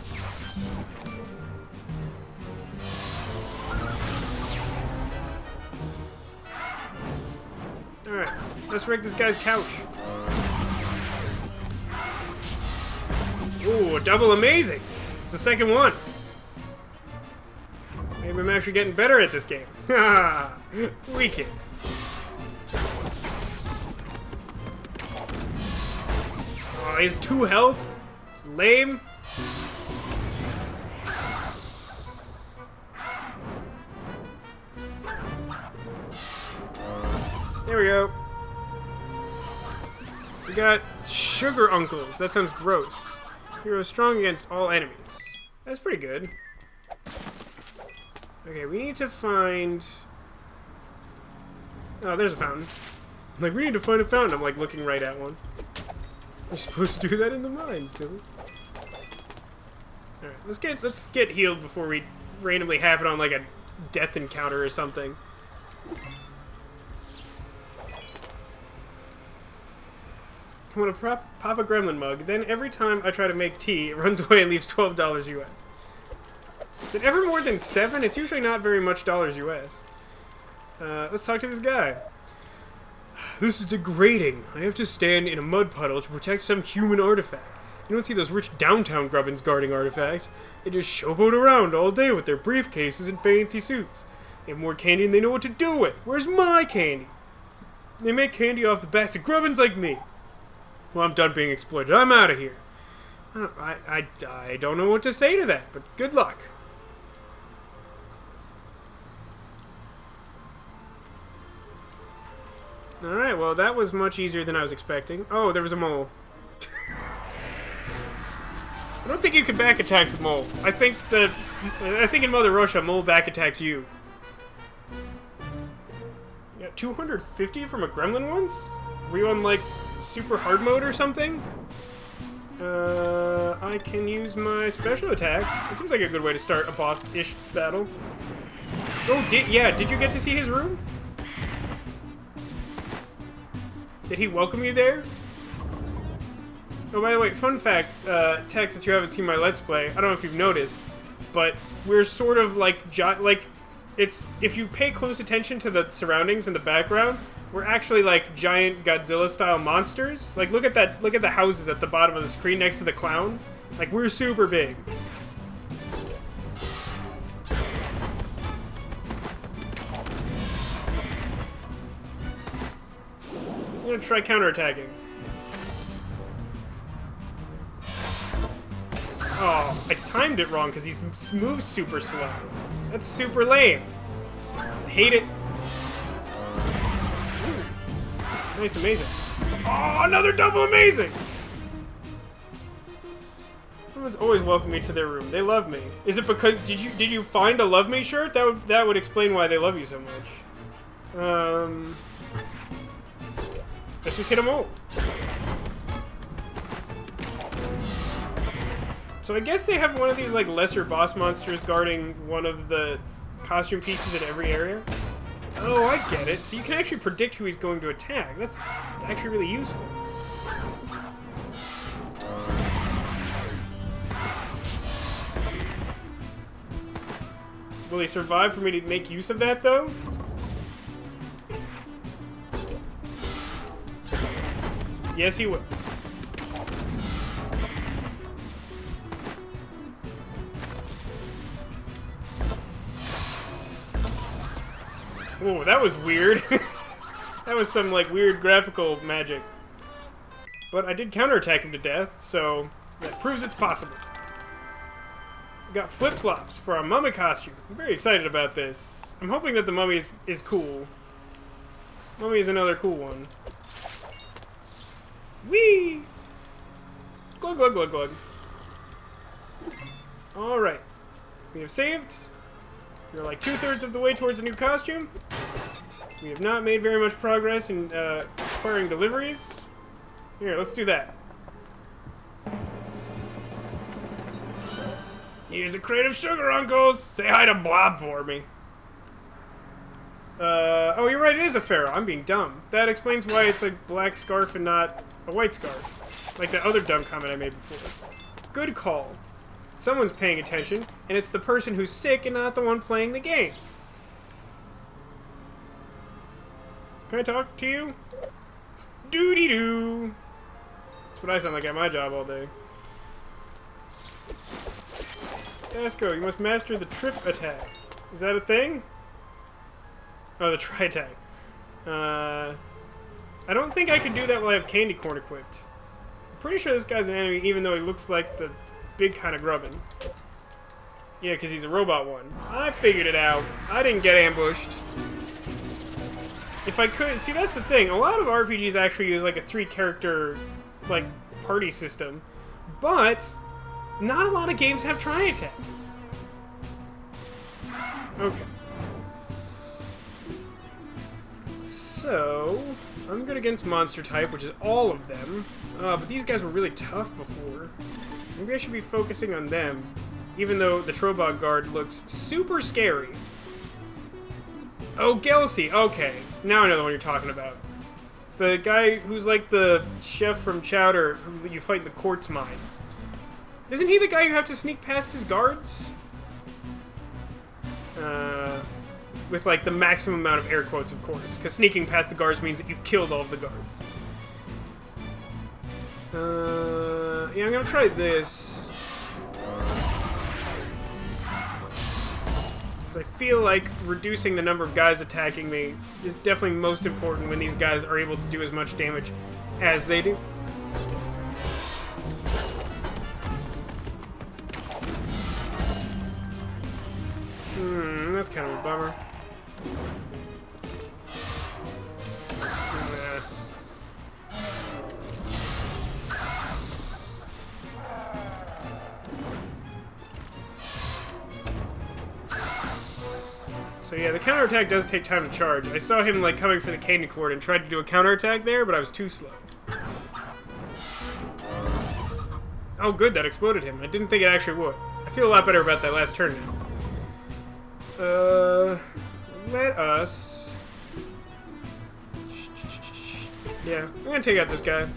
Alright, let's wreck this guy's couch. Ooh, a double amazing. It's the second one. Maybe I'm actually getting better at this game. Ha! Weaken. Oh, he has 2 health. It's lame. There we go. We got sugar uncles. That sounds gross. Hero strong against all enemies. That's pretty good. Okay, we need to find... Oh, there's a fountain. Like, we need to find a fountain. I'm, like, looking right at one. You're supposed to do that in the mine, silly. Alright, let's get healed before we randomly happen on, like, a death encounter or something. I want to pop a gremlin mug, then every time I try to make tea, it runs away and leaves $12 US. Is it ever more than 7? It's usually not very much dollars US. Let's talk to this guy. This is degrading. I have to stand in a mud puddle to protect some human artifact. You don't see those rich downtown grubbins guarding artifacts. They just showboat around all day with their briefcases and fancy suits. They have more candy than they know what to do with. Where's my candy? They make candy off the backs of grubbins like me. Well, I'm done being exploited. I'm out of here. I don't know what to say to that, but good luck. Alright, well, that was much easier than I was expecting. Oh, there was a mole. I don't think you can back attack the mole. I think in Mother Russia, mole back attacks you. Yeah, 250 from a gremlin once? Were you on, like, super hard mode or something? I can use my special attack. It seems like a good way to start a boss-ish battle. Oh, did you get to see his room? Did he welcome you there? Oh, by the way, fun fact, Tex, that you haven't seen my Let's Play, I don't know if you've noticed, but we're sort of like, it's, if you pay close attention to the surroundings in the background, we're actually like giant Godzilla-style monsters. Like, look at the houses at the bottom of the screen next to the clown. Like, we're super big. I'm gonna try counterattacking. Oh, I timed it wrong because he moves super slow. That's super lame. I hate it. Ooh. Nice, amazing. Oh, another double amazing! Everyone's always welcome me to their room. They love me. Is it because did you find a love me shirt? That would explain why they love you so much. Let's just hit them all. So I guess they have one of these like lesser boss monsters guarding one of the costume pieces in every area. Oh, I get it. So you can actually predict who he's going to attack. That's actually really useful. Will he survive for me to make use of that, though? Yes, he will. Whoa, that was weird. That was some, like, weird graphical magic. But I did counterattack him to death, so that proves it's possible. We got flip-flops for our mummy costume. I'm very excited about this. I'm hoping that the mummy is cool. Mummy is another cool one. Whee! Glug, glug, glug, glug. Alright. We have saved. We're like 2/3 of the way towards a new costume. We have not made very much progress in acquiring deliveries. Here, let's do that. Here's a crate of sugar, uncles! Say hi to Blob for me. Oh, you're right, it is a pharaoh. I'm being dumb. That explains why it's a black scarf and not a white scarf. Like that other dumb comment I made before. Good call. Someone's paying attention, and it's the person who's sick and not the one playing the game. Can I talk to you? Doody-doo. That's what I sound like at my job all day. Vasco, you must master the trip attack. Is that a thing? Oh, the try attack. I don't think I can do that while I have candy corn equipped. I'm pretty sure this guy's an enemy, even though he looks like the big kind of grubbin. Yeah, because he's a robot one. I figured it out. I didn't get ambushed. If I could... See, that's the thing. A lot of RPGs actually use, like, a 3-character, like, party system. But not a lot of games have try attacks. Okay. So, I'm good against monster type, which is all of them. But these guys were really tough before. Maybe I should be focusing on them, even though the Trobot guard looks super scary. Oh, Gelsey. Okay, now I know the one you're talking about. The guy who's like the chef from Chowder, who you fight in the quartz mines. Isn't he the guy you have to sneak past his guards? With like the maximum amount of air quotes, of course, because sneaking past the guards means that you've killed all of the guards. Yeah, I'm gonna try this. Because I feel like reducing the number of guys attacking me is definitely most important when these guys are able to do as much damage as they do. That's kind of a bummer. So yeah, the counterattack does take time to charge. I saw him like coming for the candy cord and tried to do a counterattack there, but I was too slow. Oh good, that exploded him. I didn't think it actually would. I feel a lot better about that last turn now. Let us... Yeah, I'm gonna take out this guy.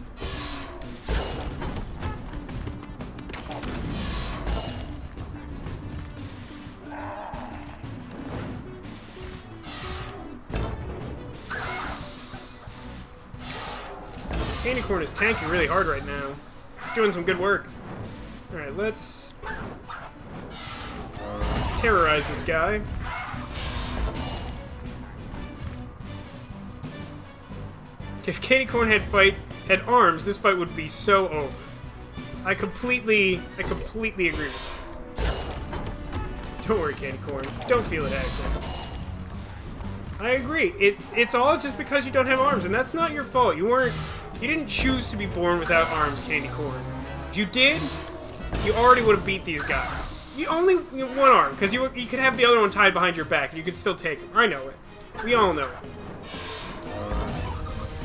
Candy corn is tanking really hard right now. It's doing some good work. Alright, let's terrorize this guy. If Candy Corn had arms, this fight would be so over. I completely agree with that. Don't worry, Candy Corn. Don't feel it adequate. I agree. It's all just because you don't have arms, and that's not your fault. You didn't choose to be born without arms, Candy Corn. If you did, you already would have beat these guys. You only have one arm, because you could have the other one tied behind your back, and you could still take him. I know it. We all know it.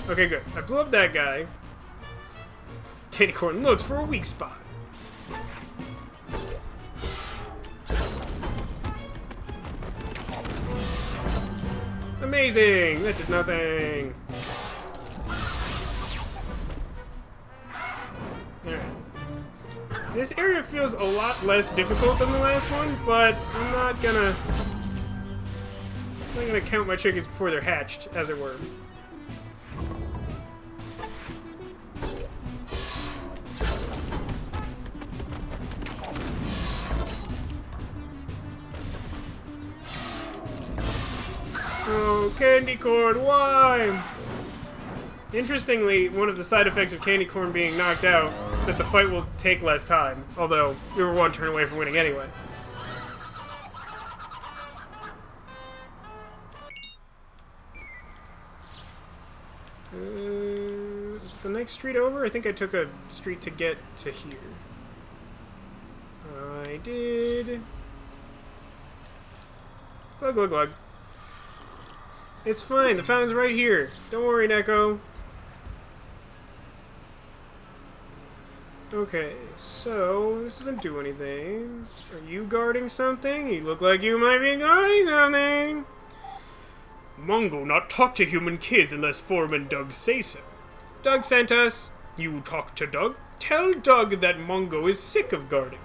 Okay, good. I blew up that guy. Candy Corn looks for a weak spot. Amazing! That did nothing. Alright. This area feels a lot less difficult than the last one, but I'm not gonna count my chickens before they're hatched, as it were. Oh, Candy Corn, why? Interestingly, one of the side effects of Candy Corn being knocked out is that the fight will take less time, although we were one turn away from winning anyway. Is the next street over? I think I took a street to get to here. I did. Glug, glug, glug. It's fine, the fountain's right here. Don't worry, Neko. Okay, so this doesn't do anything. Are you guarding something? You look like you might be guarding something. Mungo not talk to human kids unless Foreman Doug say so. Doug sent us. You talk to Doug? Tell Doug that Mungo is sick of guarding.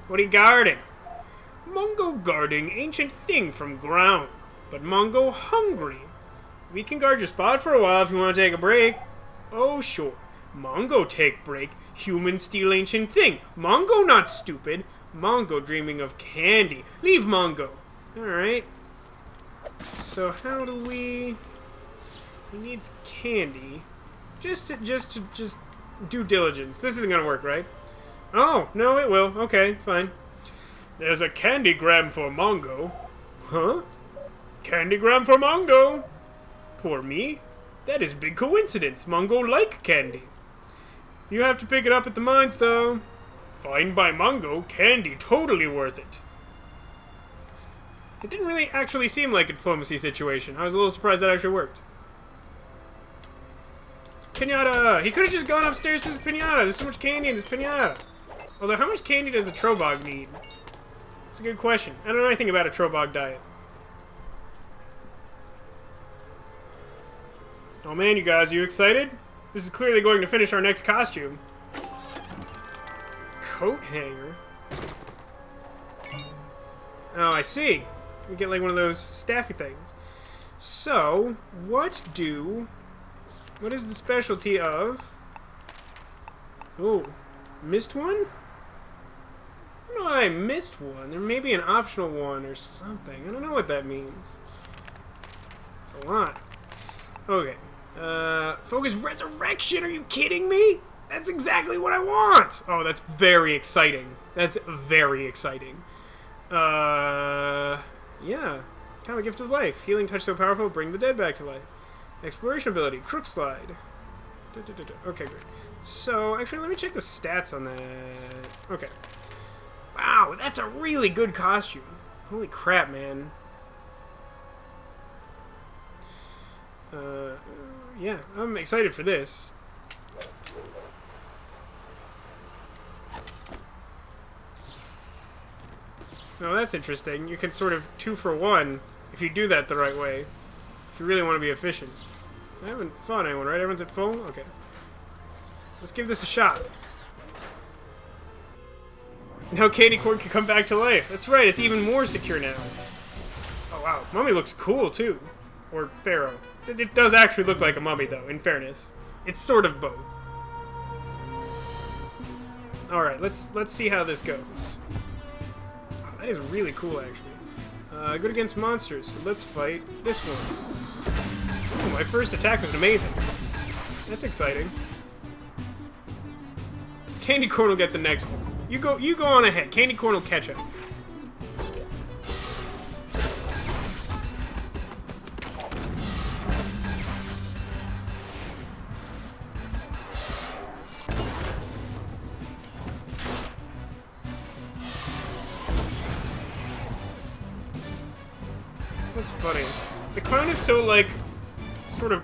What are you guarding? Mungo guarding ancient thing from ground. But Mungo hungry. We can guard your spot for a while if you want to take a break. Oh, sure. Mungo take break. Human steal ancient thing. Mungo not stupid. Mongo dreaming of candy. Leave Mongo. Alright. So how do we... He needs candy. Just due diligence. This isn't gonna work, right? Oh, no, it will. Okay, fine. There's a candygram for Mongo. Huh? Candygram for Mongo. For me? That is big coincidence. Mongo like candy. You have to pick it up at the mines, though. Fine by Mongo. Candy totally worth it. It didn't really actually seem like a diplomacy situation. I was a little surprised that actually worked. Pinata! He could have just gone upstairs to this pinata. There's so much candy in this pinata. Although, how much candy does a Trobog need? It's a good question. I don't know anything about a Trobog diet. Oh man, you guys, are you excited? This is clearly going to finish our next costume. Coat hanger? Oh, I see. We get like one of those staffy things. So, what is the specialty of... Oh, missed one? I don't know why I missed one. There may be an optional one or something. I don't know what that means. It's a lot. Okay. Focus resurrection, are you kidding me? That's exactly what I want! Oh, that's very exciting. That's very exciting. Yeah. Common gift of life. Healing touch so powerful, bring the dead back to life. Exploration ability, crook slide. Okay, great. So, actually, let me check the stats on that. Okay. Wow, that's a really good costume. Holy crap, man. Yeah, I'm excited for this. Oh, that's interesting. You can sort of 2 for 1 if you do that the right way. If you really want to be efficient. I haven't fought anyone, right? Everyone's at full? Okay. Let's give this a shot. Now candy corn can come back to life. That's right, it's even more secure now. Oh wow, mummy looks cool too. Or pharaoh. It does actually look like a mummy though, in fairness. It's sort of both. Alright, let's see how this goes. Oh, that is really cool actually. Good against monsters, so let's fight this one. Ooh, my first attack was amazing. That's exciting. Candy corn will get the next one. You go on ahead. Candy corn will catch up. That's funny. The clown is so, like, sort of,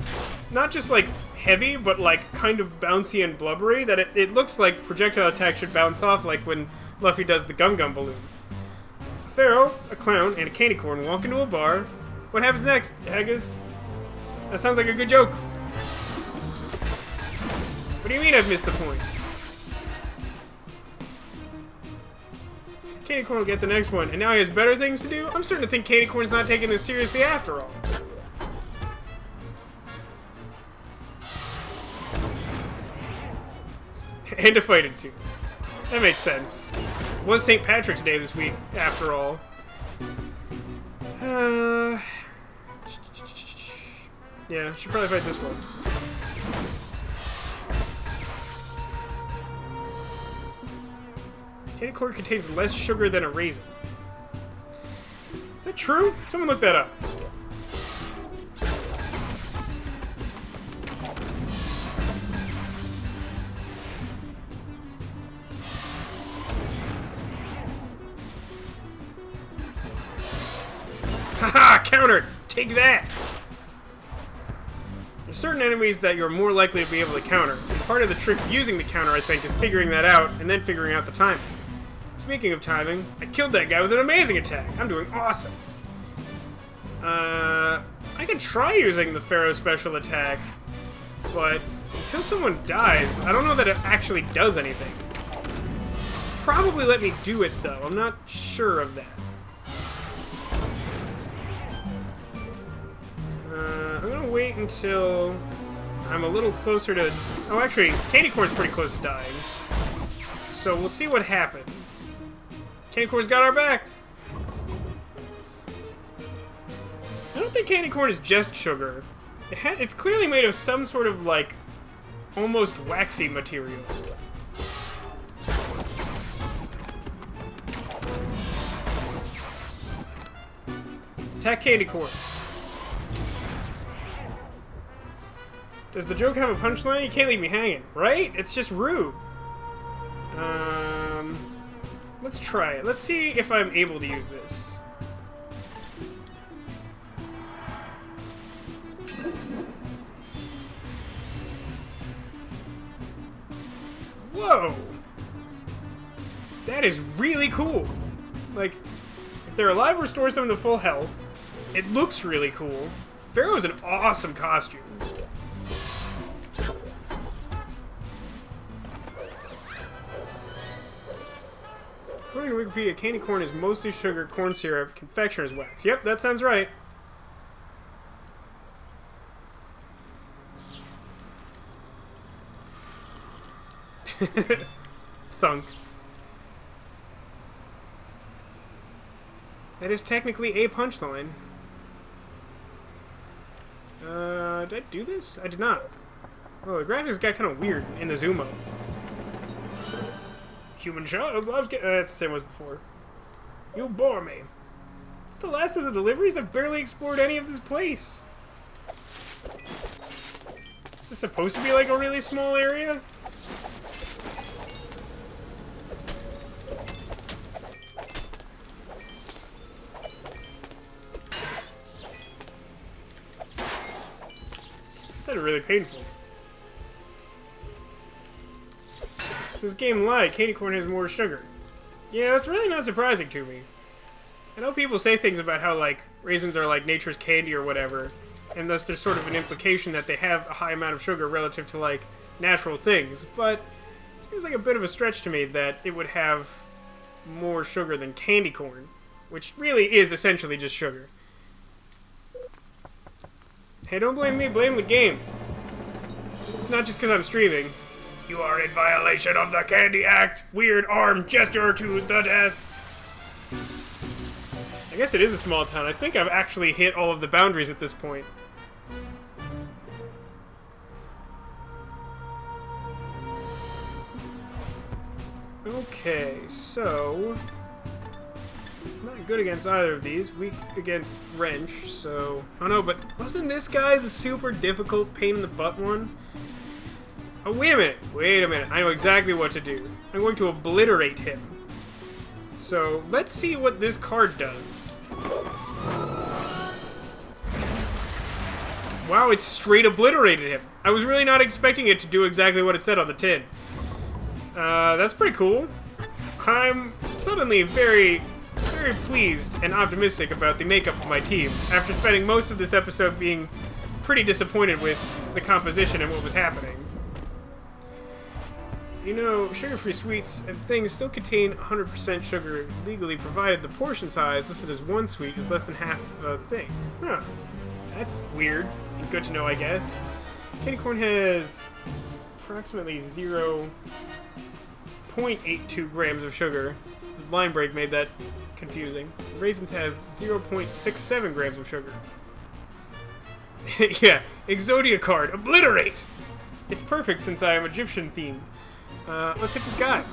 not just, like, heavy, but, like, kind of bouncy and blubbery, that it looks like projectile attack should bounce off, like when Luffy does the Gum Gum Balloon. A pharaoh, a clown, and a candy corn walk into a bar. What happens next, Haggis? That sounds like a good joke. What do you mean I've missed the point? Candy corn will get the next one, and now he has better things to do? I'm starting to think Candy corn's not taking this seriously after all. And a fight ensues. That makes sense. It was St. Patrick's Day this week, after all. Yeah, should probably fight this one. Candy corn contains less sugar than a raisin. Is that true? Someone look that up. Haha! Countered! Take that! There's certain enemies that you're more likely to be able to counter. And part of the trick of using the counter, I think, is figuring that out and then figuring out the timing. Speaking of timing, I killed that guy with an amazing attack. I'm doing awesome. I could try using the Pharaoh special attack, but until someone dies, I don't know that it actually does anything. Probably let me do it, though. I'm not sure of that. I'm gonna wait until I'm a little closer to... Oh, actually, Candy Corn's pretty close to dying. So we'll see what happens. Candy corn's got our back. I don't think candy corn is just sugar. It's clearly made of some sort of, like, almost waxy material. Attack candy corn. Does the joke have a punchline? You can't leave me hanging, right? It's just rude. Let's try it. Let's see if I'm able to use this. Whoa! That is really cool. Like, if they're alive, restores them to full health. It looks really cool. Pharaoh's an awesome costume. According to Wikipedia, candy corn is mostly sugar, corn syrup, confectioner's wax. Yep, that sounds right. Thunk. That is technically a punchline. Did I do this? I did not. Oh, the graphics got kind of weird in the zoom up. Human child loves that's the same as before. You bore me. It's the last of the deliveries. I've barely explored any of this place. Is this supposed to be like a really small area? That's really painful. This game lied. Candy corn has more sugar. Yeah, that's really not surprising to me. I know people say things about how, like, raisins are like nature's candy or whatever, and thus there's sort of an implication that they have a high amount of sugar relative to, like, natural things, but it seems like a bit of a stretch to me that it would have more sugar than candy corn, which really is essentially just sugar. Hey, don't blame me, blame the game. It's not just because I'm streaming. You are in violation of the Candy Act! Weird arm gesture to the death! I guess it is a small town. I think I've actually hit all of the boundaries at this point. Okay, so... not good against either of these. Weak against wrench, so... oh no, but wasn't this guy the super difficult pain-in-the-butt one? Oh, wait a minute. Wait a minute. I know exactly what to do. I'm going to obliterate him. So, let's see what this card does. Wow, it straight obliterated him. I was really not expecting it to do exactly what it said on the tin. That's pretty cool. I'm suddenly very, very pleased and optimistic about the makeup of my team, after spending most of this episode being pretty disappointed with the composition and what was happening. You know, sugar-free sweets and things still contain 100% sugar legally, provided the portion size listed as one sweet is less than half of the thing. Huh. That's weird and good to know, I guess. Candy corn has approximately 0.82 grams of sugar. The line break made that confusing. Raisins have 0.67 grams of sugar. Yeah, Exodia card, obliterate! It's perfect since I am Egyptian themed. Let's hit this guy.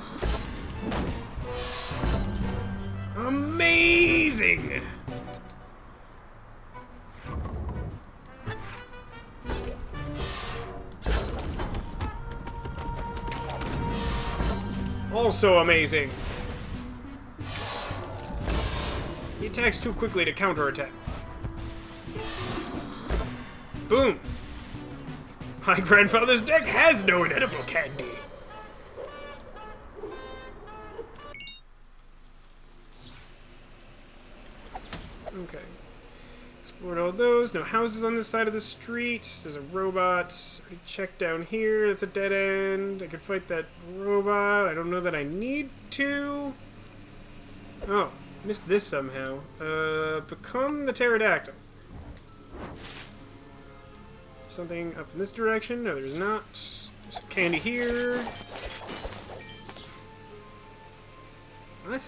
Amazing! Also amazing. He attacks too quickly to counterattack. Boom! My grandfather's deck has no inedible candy. Okay. Explored all those. No houses on this side of the street. There's a robot. Already checked down here. That's a dead end. I could fight that robot. I don't know that I need to. Oh, missed this somehow. Become the pterodactyl. Is there something up in this direction? No, there's not. There's some candy here. What?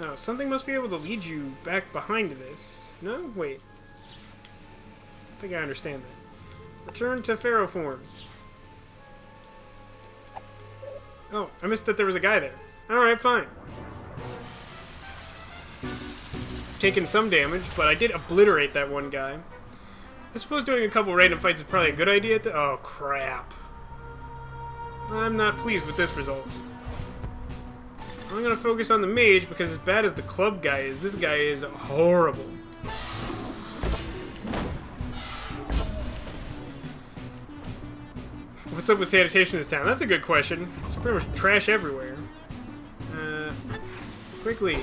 Oh, something must be able to lead you back behind this. No? Wait. I think I understand that. Return to Pharaoh form. Oh, I missed that there was a guy there. Alright, fine. Taken some damage, but I did obliterate that one guy. I suppose doing a couple random fights is probably a good idea. Oh, crap. I'm not pleased with this result. I'm gonna focus on the mage because as bad as the club guy is, this guy is horrible. What's up with sanitation in this town? That's a good question. There's pretty much trash everywhere. Quickly.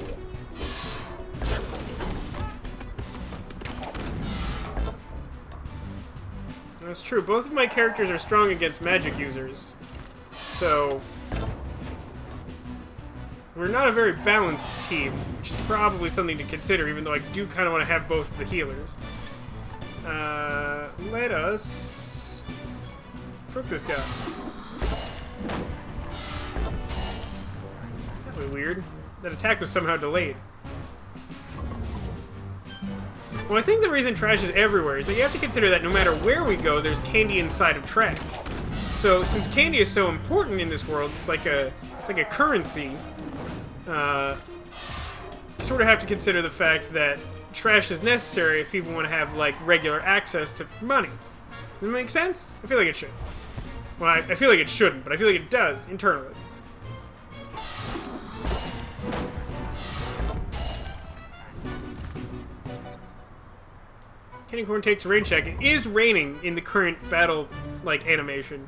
That's true. Both of my characters are strong against magic users. So we're not a very balanced team, which is probably something to consider, even though I do kind of want to have both of the healers. Let us crook this guy. That was weird. That attack was somehow delayed. Well, I think the reason trash is everywhere is that you have to consider that no matter where we go, there's candy inside of trash. So, since candy is so important in this world, it's like a currency. You sort of have to consider the fact that trash is necessary if people want to have like regular access to money. Does it make sense? I feel like it should. Well, I feel like it shouldn't, but I feel like it does internally. Candy corn takes a rain check. It is raining in the current battle, like, animation.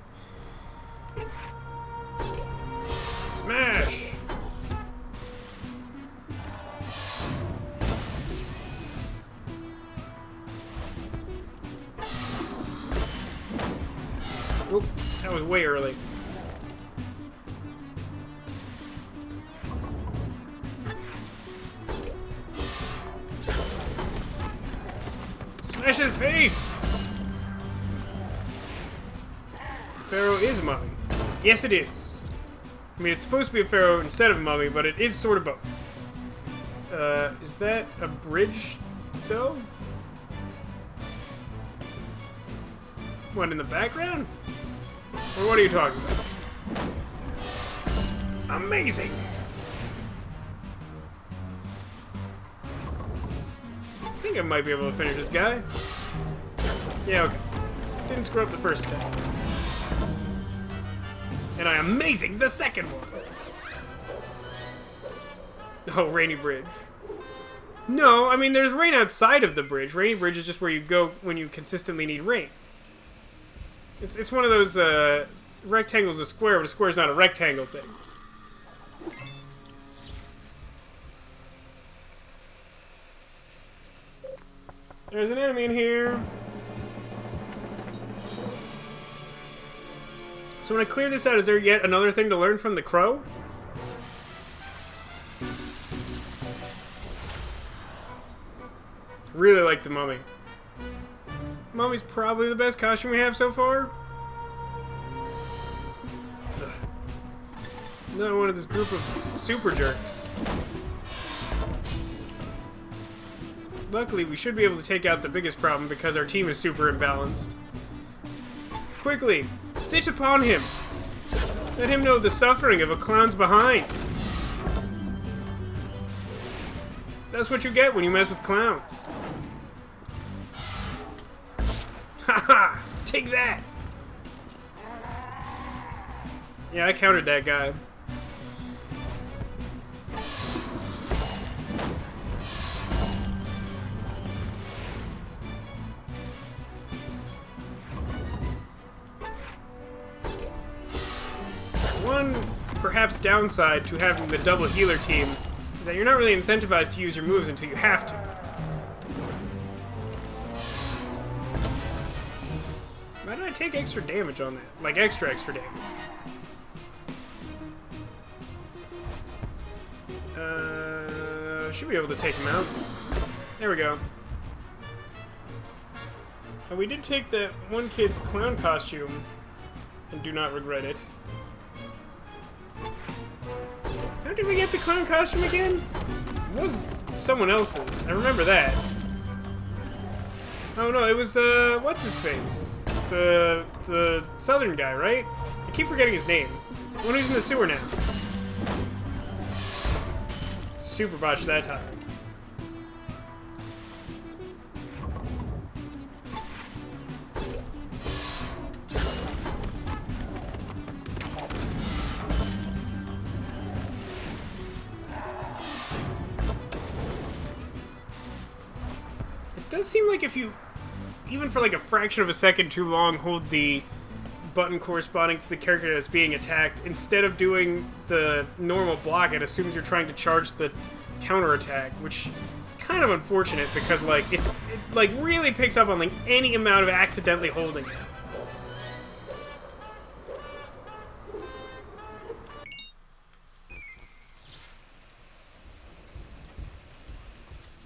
Smash! Oop, that was way early. Smash his face! Pharaoh is a mummy. Yes, it is. I mean, it's supposed to be a pharaoh instead of a mummy, but it is sort of both. Is that a bridge, though? What, in the background? Or what are you talking about? Amazing! I think I might be able to finish this guy. Yeah, okay. Didn't screw up the first attack. And I amazing the second one! Oh, rainy bridge. No, I mean, there's rain outside of the bridge. Rainy bridge is just where you go when you consistently need rain. It's one of those, rectangle's a square, but a square's not a rectangle thing. There's an enemy in here. So when I clear this out, is there yet another thing to learn from the crow? Really like the mummy. Mummy's probably the best costume we have so far. Ugh. Another one of this group of super jerks. Luckily, we should be able to take out the biggest problem because our team is super imbalanced. Quickly, sit upon him. Let him know the suffering of a clown's behind. That's what you get when you mess with clowns. Haha! Take that! Yeah, I countered that guy. One, perhaps, downside to having the double healer team is that you're not really incentivized to use your moves until you have to. Why did I take extra damage on that? Like, extra damage. Should be able to take him out. There we go. And we did take that one kid's clown costume and do not regret it. How did we get the clown costume again? was someone else's. I remember that. Oh no, it was, what's his face? The southern guy, right? I keep forgetting his name. The one who's in the sewer now. Super botched that time. It does seem like if you, even for like a fraction of a second too long, hold the button corresponding to the character that's being attacked, instead of doing the normal block, it assumes you're trying to charge the counterattack, which is kind of unfortunate because like it like really picks up on like any amount of accidentally holding it.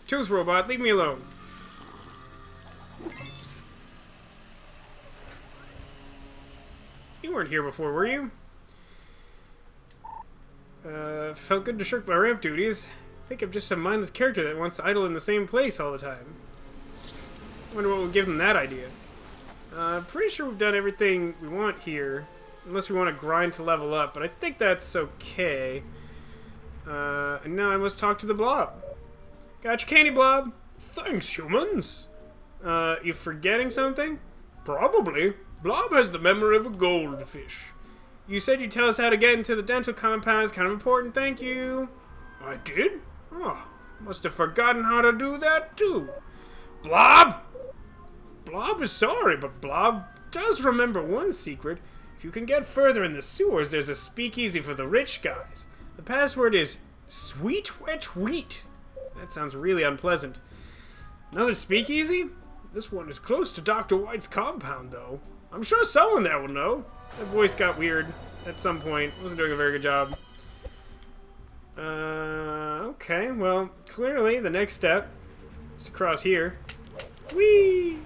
Tooth robot, leave me alone. You weren't here before, were you? Felt good to shirk my ramp duties. I think I'm just some mindless character that wants to idle in the same place all the time. Wonder what would give him that idea. Pretty sure we've done everything we want here. Unless we want to grind to level up, but I think that's okay. And now I must talk to the Blob. Got your candy, Blob. Thanks, humans. You forgetting something? Probably. Blob has the memory of a goldfish. You said you'd tell us how to get into the dental compound. It's kind of important, thank you. I did? Oh, must have forgotten how to do that too. Blob is sorry, but Blob does remember one secret. If you can get further in the sewers, there's a speakeasy for the rich guys. The password is sweet wet wheat. That sounds really unpleasant. Another speakeasy? This one is close to Dr. White's compound, though. I'm sure someone there will know. That voice got weird at some point. Wasn't doing a very good job. Okay, well, clearly the next step is to cross here. Whee!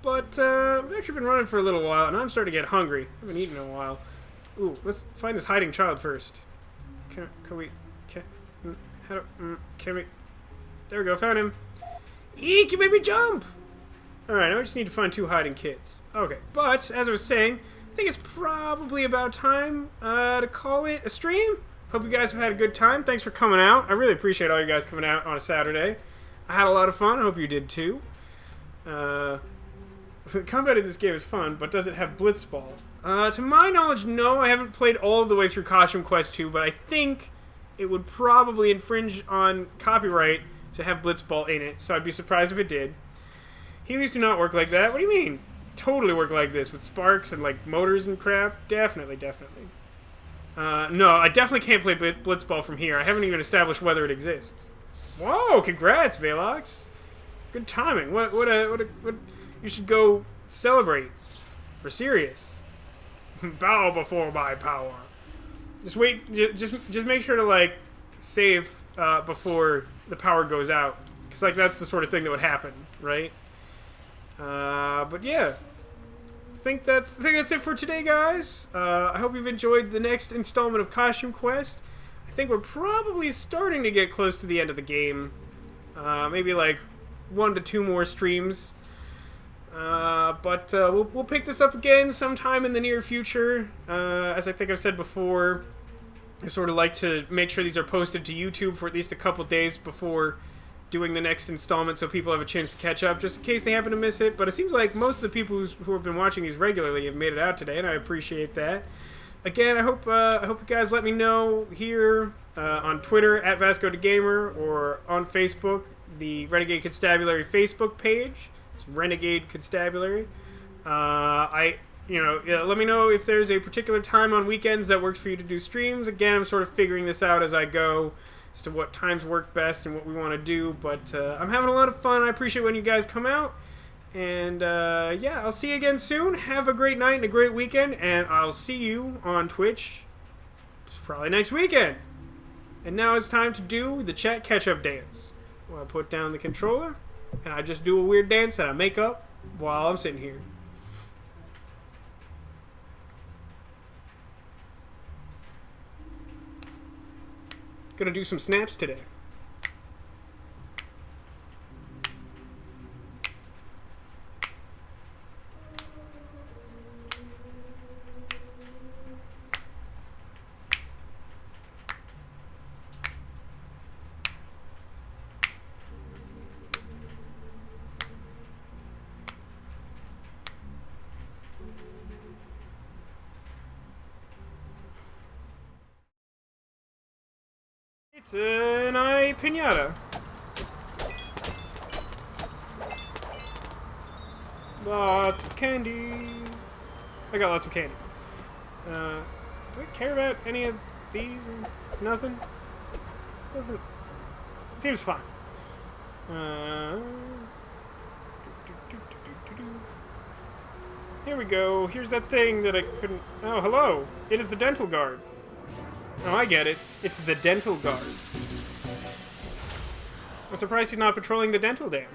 But, I've actually been running for a little while, and I'm starting to get hungry. I haven't eaten in a while. Ooh, let's find this hiding child first. Can we... There we go, found him. Eek, you made me jump! Alright, now I just need to find 2 hiding kids. Okay, but, as I was saying, I think it's probably about time to call it a stream. Hope you guys have had a good time. Thanks for coming out. I really appreciate all you guys coming out on a Saturday. I had a lot of fun. I hope you did too. The combat in this game is fun, but does it have Blitzball? To my knowledge, no. I haven't played all the way through Costume Quest 2, but I think it would probably infringe on copyright to have Blitzball in it, so I'd be surprised if it did. Heelys do not work like that. What do you mean? Totally work like this, with sparks and like motors and crap. Definitely. No, I definitely can't play Blitzball from here. I haven't even established whether it exists. Whoa, congrats, Velox. Good timing. What you should go celebrate. For serious. Bow before my power. Just wait, just make sure to like save before the power goes out. Cause like that's the sort of thing that would happen, right? But yeah. I think that's it for today, guys. I hope you've enjoyed the next installment of Costume Quest. I think we're probably starting to get close to the end of the game. Maybe like 1 to 2 more streams. But we'll pick this up again sometime in the near future. As I think I've said before, I sort of like to make sure these are posted to YouTube for at least a couple days before doing the next installment, so people have a chance to catch up, just in case they happen to miss it. But it seems like most of the people who have been watching these regularly have made it out today, and I appreciate that. Again, I hope you guys let me know here on Twitter at VascoDaGamer or on Facebook, the Renegade Constabulary Facebook page. It's Renegade Constabulary. Let me know if there's a particular time on weekends that works for you to do streams. Again, I'm sort of figuring this out as I go as to what times work best and what we want to do. But I'm having a lot of fun. I appreciate when you guys come out. And yeah, I'll see you again soon. Have a great night and a great weekend. And I'll see you on Twitch probably next weekend. And now it's time to do the chat catch-up dance. Where I put down the controller and I just do a weird dance that I make up while I'm sitting here. Gonna do some snaps today. It's an eye pinata. Lots of candy. I got lots of candy. Do I care about any of these or nothing? Doesn't. Seems fine. Here we go. Here's that thing that I couldn't. Oh, hello. It is the dental guard. Oh, I get it. It's the dental guard. I'm surprised he's not patrolling the dental dam.